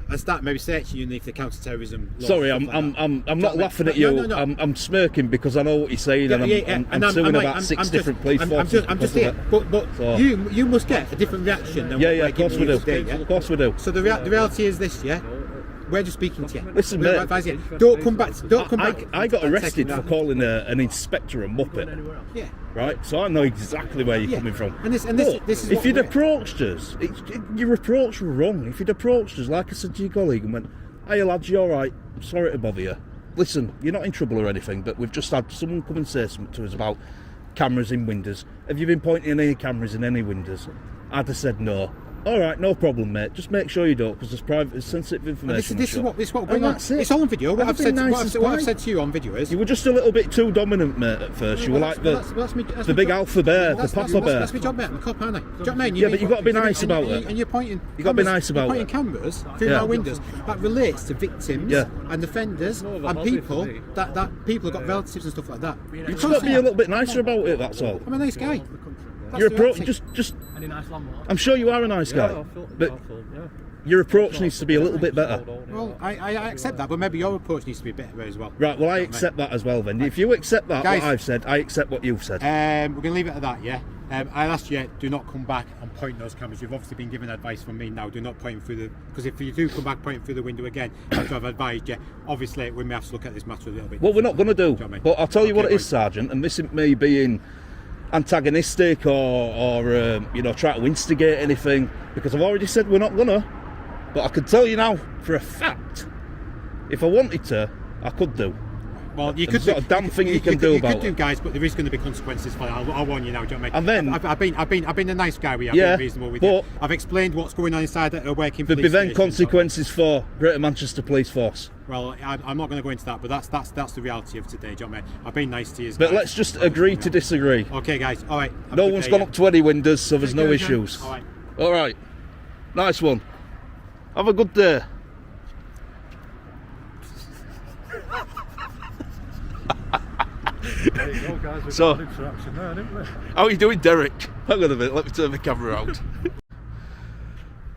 And start maybe searching you underneath the counter-terrorism law. Sorry, I'm not laughing at you. No. I'm smirking because I know what you're saying, and I'm suing about six different police forces. I'm just here, but so. you must get a different reaction than of course we do. Today, yeah? Of course we do. So the reality is this, yeah. We're just speaking to you. Listen, mate. Don't come back. Don't come back. I got arrested for calling an inspector a muppet. Yeah. Right. So I know exactly where you're coming from. And this is if you'd approached us, your approach was wrong. If you'd approached us, like I said to your colleague, and went, "Hey lads, you all right? I'm sorry to bother you. Listen, you're not in trouble or anything, but we've just had someone come and say something to us about cameras in windows. Have you been pointing any cameras in any windows?" I'd have said no. All right, no problem, mate. Just make sure you don't, because there's private, sensitive information. This is what going on. It's all on video. What I've said to you on video is you were just a little bit too dominant, mate. At first, you were like the big alpha bear, the papa bear. That's my job, mate. I'm a cop, aren't I? Do you know what I mean? Yeah, but you've got to be nice about it. And you're pointing. You got to be nice about it. You're pointing cameras through our windows that relates to victims and offenders and people that people have got relatives and stuff like that. You've just got to be a little bit nicer about it. That's all. I'm a nice guy. Your approach, just. I'm sure you are a nice guy, but your approach needs to be a little bit better. Well, I accept that, but maybe your approach needs to be better as well. Right. Well, I accept that as well. Then, if you accept that, guys, what I've said, I accept what you've said. We're going to leave it at that. Yeah. I asked you, do not come back and point those cameras. You've obviously been given advice from me now. Do not point through the, because if you do come back pointing through the window again, after I've advised you, obviously we may have to look at this matter a little bit. Well, we're not going to do. But I'll tell you what it is, Sergeant, and this isn't me being antagonistic or try to instigate anything, because I've already said we're not gonna. But I can tell you now for a fact, if I wanted to, I could do. Well, you could. There's not a damn thing you can do about it. You could do, guys, but there is going to be consequences for that. I'll warn you now. Do you know what I mean? And then I've been a nice guy with you. I've been reasonable with you. I've explained what's going on inside a working police station. There'd be then consequences for Greater Manchester Police Force. Well, I'm not going to go into that, but that's the reality of today. Do you know what I mean? I've been nice to you. But let's just agree to disagree. Okay, guys. All right. No one's gone up to any windows, so there's no issues. All right. All right. Nice one. Have a good day. There you go, guys. So, got interaction there, didn't we? How are you doing, Derek? Hang on a minute, let me turn the camera around.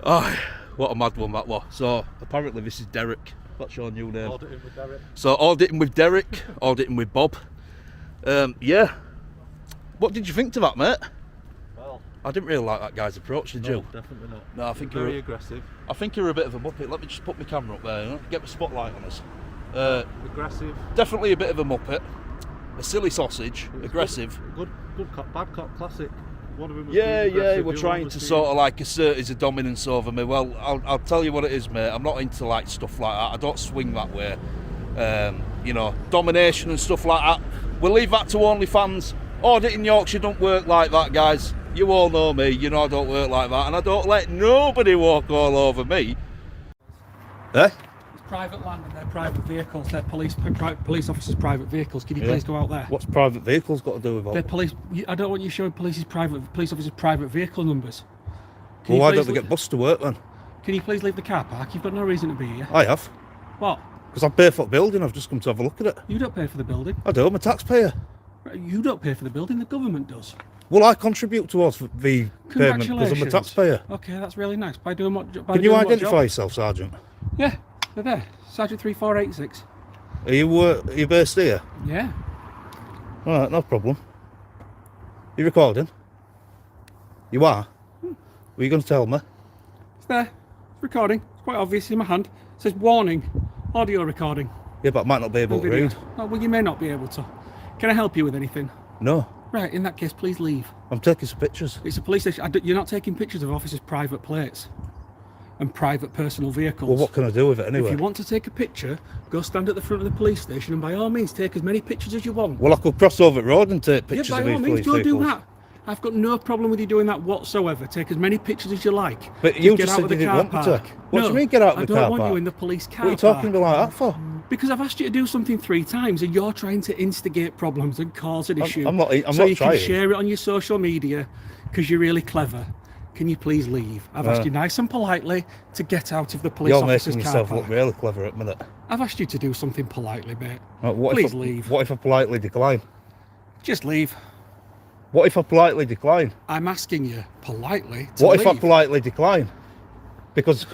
Oh, what a mad one that was. So, apparently this is Derek. What's your new name? Auditing with Derek. So, auditing with Derek, auditing with Bob. Yeah. What did you think to that, mate? Well, I didn't really like that guy's approach, did you? Definitely not. No, I think very aggressive. I think you're a bit of a muppet. Let me just put my camera up there, get the spotlight on us. Aggressive. Definitely a bit of a muppet. A silly sausage, aggressive. Good cop, bad cop, classic. One of them was we're trying to sort of like assert his dominance over me. Well, I'll tell you what it is, mate. I'm not into like stuff like that. I don't swing that way. Domination and stuff like that. We'll leave that to OnlyFans. Auditing Yorkshire don't work like that, guys. You all know me. You know I don't work like that, and I don't let nobody walk all over me. Private land and their private vehicles, they're police officers' private vehicles. Can you please go out there? What's private vehicles got to do with all? They're police. I don't want you showing police officers' private vehicle numbers. Well, why don't they get bused to work then? Can you please leave the car park? You've got no reason to be here. I have. What? Because I pay for the building. I've just come to have a look at it. You don't pay for the building. I do. I'm a taxpayer. You don't pay for the building. The government does. Well, I contribute towards the payment because I'm a taxpayer. Okay, that's really nice. By doing what? Can you identify yourself, Sergeant? Yeah, they're there. Sergeant 3486. Are you based here? Yeah. All right, no problem. You recording? You are? What are you going to tell me? It's there. It's recording. It's quite obvious in my hand. It says warning, audio recording. Yeah, but I might not be able to read. Oh, well, you may not be able to. Can I help you with anything? No. Right, in that case, please leave. I'm taking some pictures. It's a police station. You're not taking pictures of officers' private plates and private personal vehicles. Well, what can I do with it anyway? If you want to take a picture, go stand at the front of the police station and by all means take as many pictures as you want. Well, I could cross over the road and take pictures of these police vehicles. Yeah, by all means, go do that. I've got no problem with you doing that whatsoever. Take as many pictures as you like. But you just said you didn't want me to. What do you mean get out of the car park? I don't want you in the police car park. What are you talking about that for? Because I've asked you to do something 3 times and you're trying to instigate problems and cause an issue. I'm not so you can share it on your social media because you're really clever. Can you please leave? I've asked you nice and politely to get out of the police You're officer's making car yourself park. look really clever at the minute. I've asked you to do something politely, mate. Please leave. What if I politely decline? Just leave. What if I politely decline? I'm asking you politely to What leave. if I politely decline? Because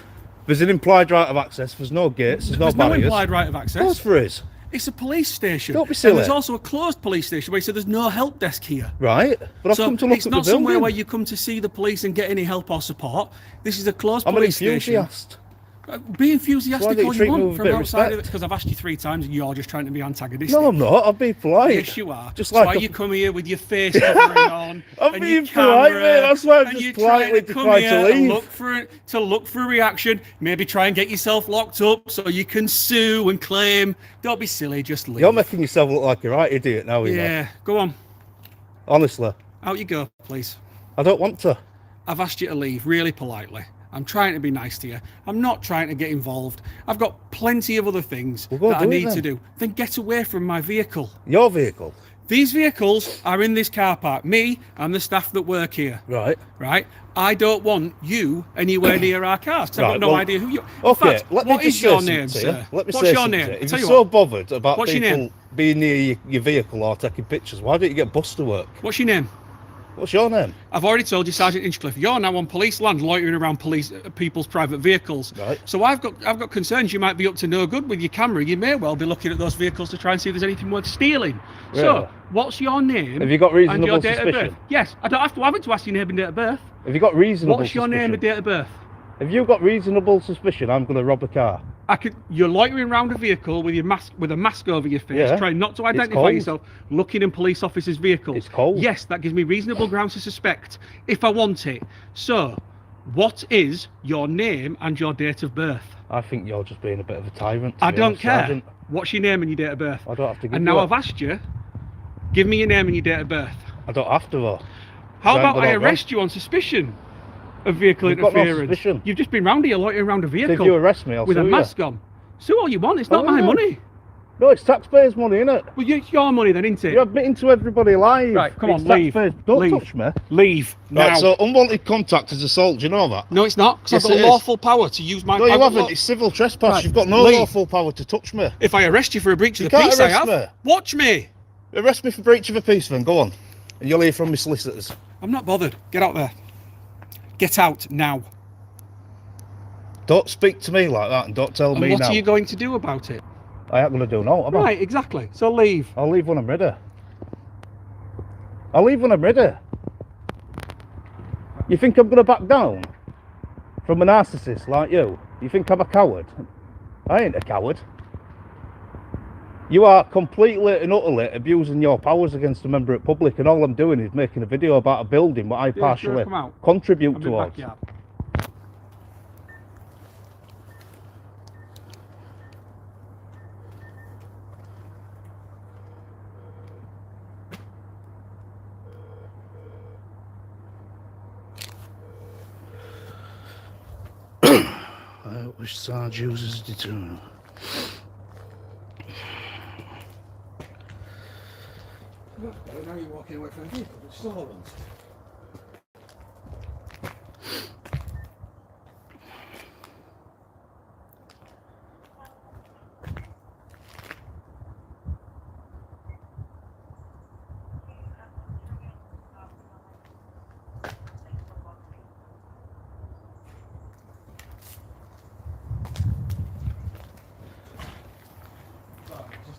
there's an implied right of access, there's no gates, there's no barriers. No implied right of access. Of course there is. It's a police station. Don't be silly. And there's also a closed police station where you said there's no help desk here. Right, but I've come to look it's at not the somewhere building. where you come to see the police and get any help or support. This is a closed I'm an police enthusiast. station. Be enthusiastic Why all don't you you treat me want with a from bit of outside of it, respect? because I've asked you 3 times and you're just trying to be antagonistic. No, I'm not. I'm being polite. Yes, you are. Just That's like why you come here with your face covering on. I'm and being your polite, camera, mate. That's why I'm and just you're trying politely to come declined here to and leave. look for a reaction. Maybe try and get yourself locked up so you can sue and claim. Don't be silly. Just leave. You're making yourself look like a right idiot now, you know. Yeah, go on. Honestly. Out you go, please. I don't want to. I've asked you to leave really politely. I'm trying to be nice to you. I'm not trying to get involved. I've got plenty of other things that I need to do. Then get away from my vehicle. Your vehicle? These vehicles are in this car park. Me and the staff that work here. Right. Right? I don't want you anywhere near our cars. I've got no idea who you are. Okay, What is your name, to you. sir? Let me What's say your something name? to you. If Tell you're you so what. bothered about What's your people name? being near your vehicle or taking pictures, why don't you get bus to work? What's your name? What's your name? I've already told you, Sergeant Inchcliffe. You're now on police land, loitering around people's private vehicles. Right. So I've got concerns. You might be up to no good with your camera. You may well be looking at those vehicles to try and see if there's anything worth stealing. Really? So, what's your name? Have you got reasonable and your date suspicion? of birth? Yes, I don't have to have it to ask your name and date of birth. Have you got reasonable What's your name and date of birth? Have you got reasonable suspicion I'm going to rob a car? You're loitering around a vehicle with a mask over your face, Yeah. trying not to It's identify cold. yourself, looking in police officers' vehicles. It's cold. Yes, that gives me reasonable grounds to suspect if I want it. So, what is your name and your date of birth? I think you're just being a bit of a tyrant. I don't honest, care. Sergeant. What's your name and your date of birth? I don't have to give And you now it. I've asked you, give me your name and your date of birth. I don't have to though. How I ain't about got I it wrong. arrest you on suspicion of vehicle You've got no interference? suspicion. You've just been round here loitering around a vehicle. If you arrest me, I'll with sue a you. mask on. Sue all you want. It's not Oh, my yeah. money. No, it's taxpayers' money, isn't it? Well, it's your money then, isn't it? You're admitting to everybody live. Right, come It's on, leave. taxpayers. Don't Leave. touch me. Leave now. Right, so unwanted contact is assault. Do you know that? No, it's not. Because Yes, I've got it is. lawful power to use my. No, you I've got haven't. It's civil trespass. Right, You've got no leave. lawful power to touch me. If I arrest you for a breach of You the can't peace, I arrest have. me. Watch me. Arrest me for breach of a peace, then. Go on. And you'll hear from my solicitors. I'm not bothered. Get out there. Get out now. Don't speak to me like that, and don't tell And me what now. are you going to do about it? I ain't going to do no. Am I? Right, exactly. So leave. I'll leave when I'm ready. I'll leave when I'm ready. You think I'm going to back down from a narcissist like you? You think I'm a coward? I ain't a coward. You are completely and utterly abusing your powers against a member of the public, and all I'm doing is making a video about a building what I partially come out. contribute I'm in towards. backyard. I wish Sarge uses deterrent. Now you're walking away from the vehicle, but still hold on.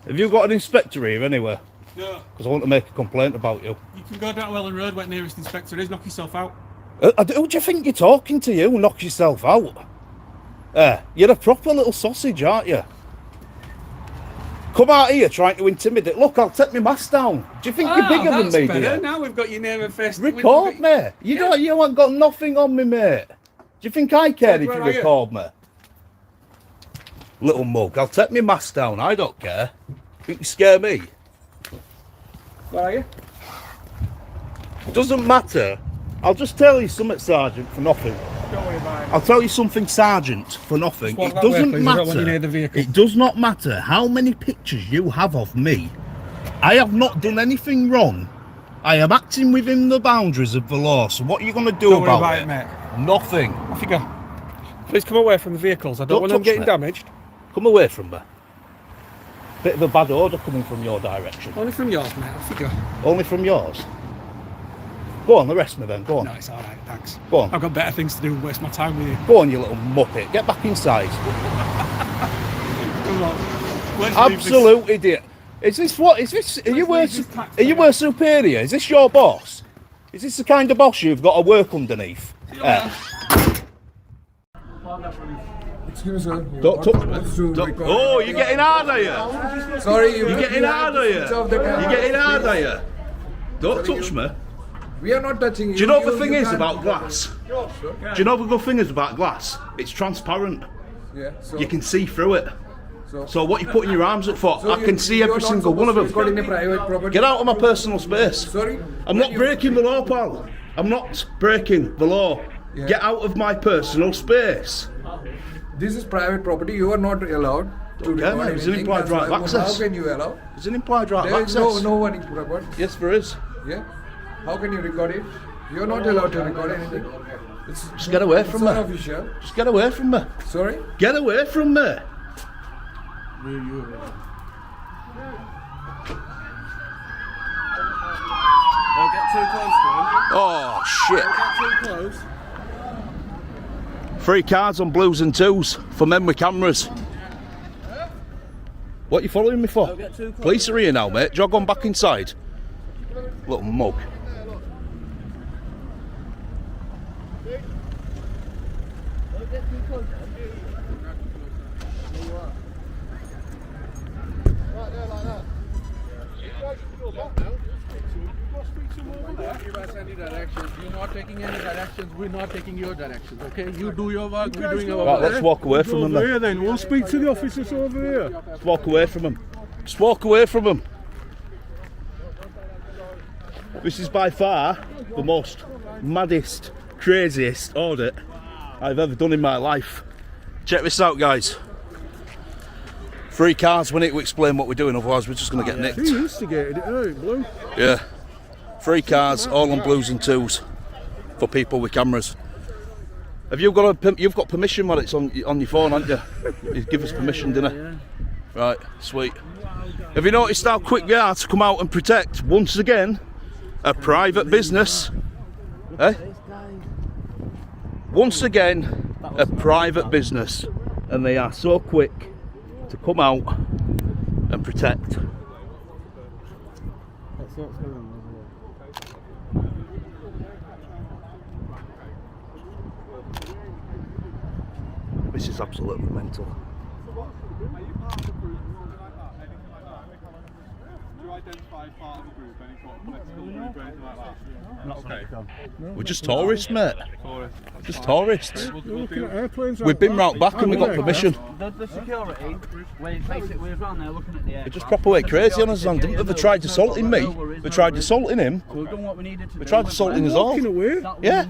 Have you got an inspector here anywhere? No. Because I want to make a complaint about you. You can go down Welland Road where the nearest inspector is, knock yourself out. Who do you think you're talking to? You knock yourself out. You're a proper little sausage, aren't you? Come out here trying to intimidate. Look, I'll take my mask down. Do you think you're bigger than me, better. dear? Now we've got your name and face. Record me. You ain't got nothing on me, mate. Do you think I care if you where are you? record me? Little mug, I'll take my mask down. I don't care. Think you scare me? Where are you? Doesn't matter. I'll just tell you something, Sergeant, for nothing. Don't worry about it. I'll tell you something, Sergeant, for nothing. Just walk It that way, doesn't please. I don't want you matter. near the vehicle. It does not matter how many pictures you have of me. I have not done anything wrong. I am acting within the boundaries of the law, so what are you going to do Don't worry about about it? it, mate. Nothing. Off you go. Please come away from the vehicles. I don't want them touch getting me. damaged. Come away from me. Bit of a bad odour coming from your direction. Only from yours, mate. Off you go. Only from yours? Go on, arrest me then, go on. No, it's alright, thanks. Go on. I've got better things to do than waste my time with you. Go on, you little muppet. Get back inside. Come on. Let's leave this. Absolute idiot. Is this what? Is this? Are you worse superior? Is this your boss? Is this the kind of boss you've got to work underneath? Excuse me, sir. Don't touch me. Oh, you're getting hard, are you? Sorry, you're getting hard, are you? You're getting hard, are you? Don't touch me. We are not touching you. Do you know what the thing is about glass? Do you know the good thing is about glass? It's transparent. Yeah. You can see through it. So what are you putting your arms up for? I can see every single one of them. Get out of my personal space. Sorry? I'm not breaking the law, pal. I'm not breaking the law. Yeah. Get out of my personal space. This is private property. You are not allowed to record anything. There's an implied right of access. How can you allow? There's an implied right of There access. is no one to record. Yes, there is. Yeah. How can you record it? You are not allowed to record anything. Just get away from me. Unofficial. Just get away from me. Sorry? Get away from me. Don't get too close to him. Oh, shit. Don't get too close. 3 cards on blues and twos for men with cameras. What are you following me for? Don't get too close. Police are here now, mate. Jog on back inside. Little mug. Don't get too close. Right there, like that. You guys should go back now. Give us any directions. You're not taking any directions. We're not taking your directions. Okay? You do your work. We're doing our work. Right, let's walk away from them Over here then. then. We'll speak to the officers over here. Let's walk away from them. Just walk away from them. This is by far the most maddest, craziest audit I've ever done in my life. Check this out, guys. 3 cards, we need to explain what we're doing, otherwise we're just going to get nicked. He instigated it, Blue. Yeah. 3 cars, all on blues and twos, for people with cameras. Have you got you've got permission when it's on your phone, haven't you? You give us permission, didn't you? Right, sweet. Have you noticed how quick they are to come out and protect, once again, a private business? Eh? Once again, a private business, and they are so quick to come out and protect. Let's see what's going on. This is absolutely mental. Do you identify part of the group, any sort of political group or anything like that? Okay. We're just tourists, mate. Just tourists. We're looking at airplanes. We've been round back and we got permission. The security, basically, we was round there looking at the air. They just proper went crazy on us, and they tried assaulting me. They tried assaulting him. We've done what we needed to do. They tried assaulting us all. Yeah.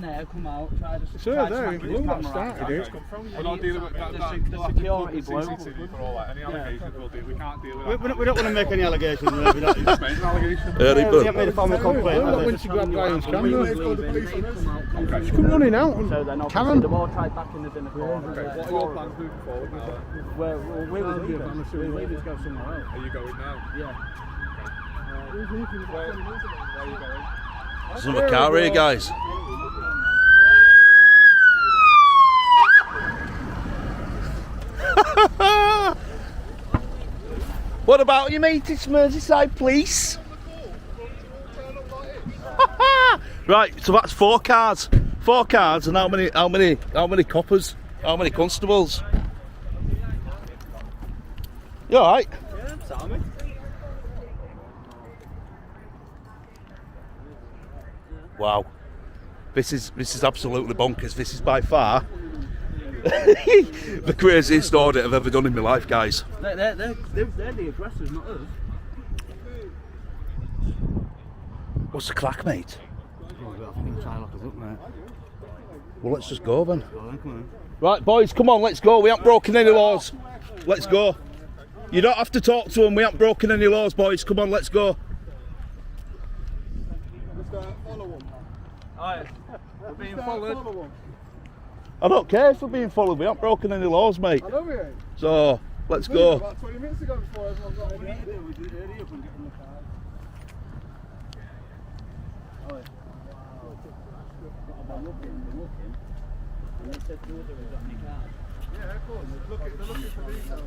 Sir, there, Blue, that started it. We're not dealing with that. The security bloke. CCTV for all that. Any allegations we'll do. We can't deal with that. We don't want to make any allegations. We Just made an allegation. Yeah, they haven't do. made a formal complaint. have When they? she grabbed Ryan's camera, She come running out and Karen. They've all tried back in the dinner court. Okay, what are your plans moving forward with that? We're leaving to go somewhere else. Are you going now? Yeah. Where are you going? There's another car here, guys. What about you, mate? It's Merseyside Police. Right, so that's 4 cars. 4 cars, and how many coppers? How many constables? You alright? Yeah, Sammy. Wow. This is absolutely bonkers. This is by far the craziest audit I've ever done in my life, guys. They're the aggressors, not us. What's the crack, mate? Try and lock us up, mate. Well, let's just go then. Come on. Right, boys, come on, let's go. We haven't broken any laws. Let's go. You don't have to talk to them. We haven't broken any laws, boys. Come on, let's go. Alright, we're being followed. I don't care if we're being followed. We haven't broken any laws, mate. I know we ain't. So let's go. About 20 minutes ago before everyone got in here. We did hurry up and get in the car. And they said, "Do we got any cars?" Yeah, of course. They're looking for details.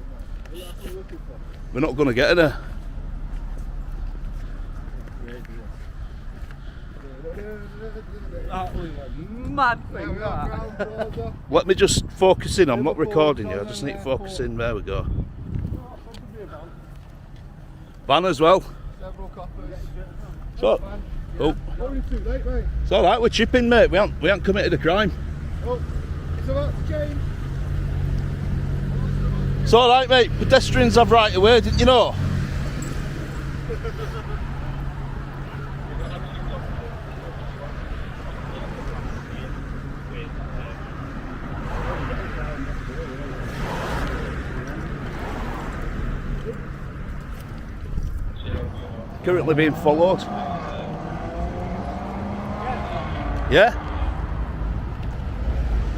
That's what we're looking for. We're not going to get there. That was a mad thing, that. Let me just focus in. I'm not recording you. I just need to focus in. There we go. Van as well. Several coppers. So, oh, Only too late, mate. it's all right. We're chipping, mate. We haven't committed a crime. Oh, it's about to change. It's all right, mate. Pedestrians have right of way, didn't you know? Currently being followed. Yeah?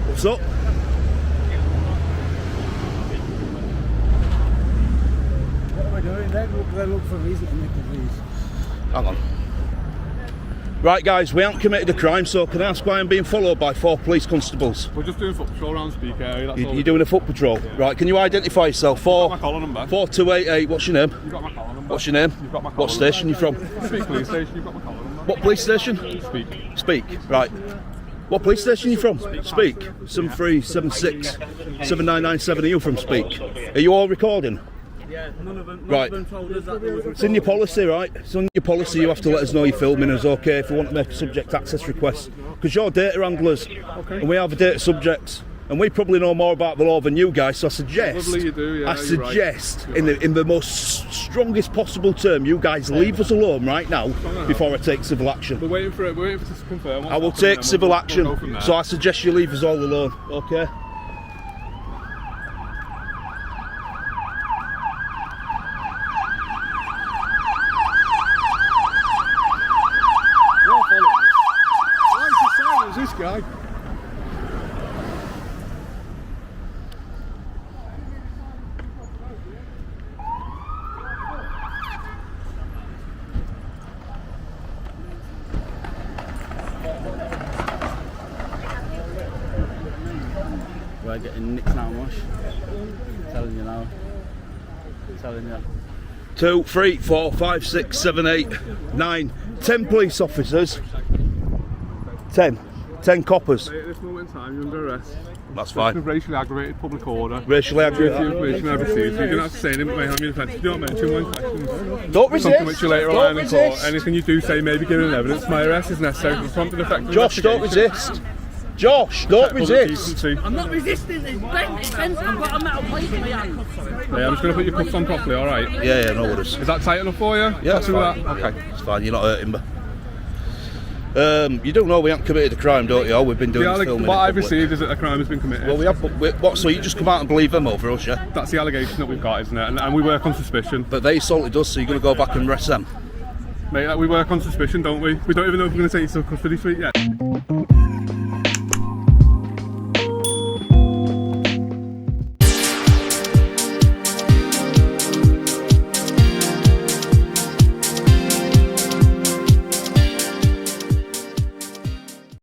What's up? What am I doing? They look for a reason to make the police. Hang on. Right, guys, we haven't committed a crime, so can I ask why I'm being followed by 4 police constables? We're just doing foot patrol around the Speak area, that's all. You're doing a foot patrol? Yeah. Right, can you identify yourself? You've got my collar number. 4288, what's your name? You've got my collar number. What's your name? You've got my collar What station you from? Speak police station, you've got my collar number. What police station? Speak. Speak, right. What police station are you from? Speak. 7376 7997. Are you from Speak? Are you all recording? Yeah, none of them Right. told us that they were It's in your policy, right? It's in your policy. You have to let us know you're filming us, okay? If you want to make a subject access request, because you're data handlers, and we have data subjects, and we probably know more about the law than you guys. So I suggest, Probably you do, yeah, I you're suggest, right. in the most strongest possible term, you guys leave us alone right now before I take civil action. We're waiting for it to confirm. I will take civil action. We'll go from there. So I suggest you leave us all alone, okay? Why is the silence this guy? We're getting nicked now, Mush. Telling you now. Telling you. 2, 3, 4, 5, 6, 7, 8, 9, 10 police officers. 10 coppers. At this moment in time, you're under arrest. That's fine. Racially aggravated public order. Racially aggravated. Information I've received. You're going to have to say anything about having offence. You don't mention one question. Don't resist. Something which you later Don't on in court. resist. Anything you do say may be given evidence. My arrest is necessary for prompt and effective Josh, don't resist. Josh, don't resist. I'm not resisting. It's bent. I've got a metal plate in my hand. Yeah, I'm just going to put your cuffs on properly, alright? Yeah, no worries. Is that tight enough for you? Yeah, it's fine. Okay. It's fine, you're not hurting me. You do know we haven't committed a crime, don't you? We've been doing this filming. What I've received is that a crime has been committed. Well, we have. What? So you just come out and believe them over us, yeah? That's the allegation that we've got, isn't it? And we work on suspicion. But they assaulted us, so you're going to go back and arrest them? Mate, we work on suspicion, don't we? We don't even know if we're going to take you to custody suite yet.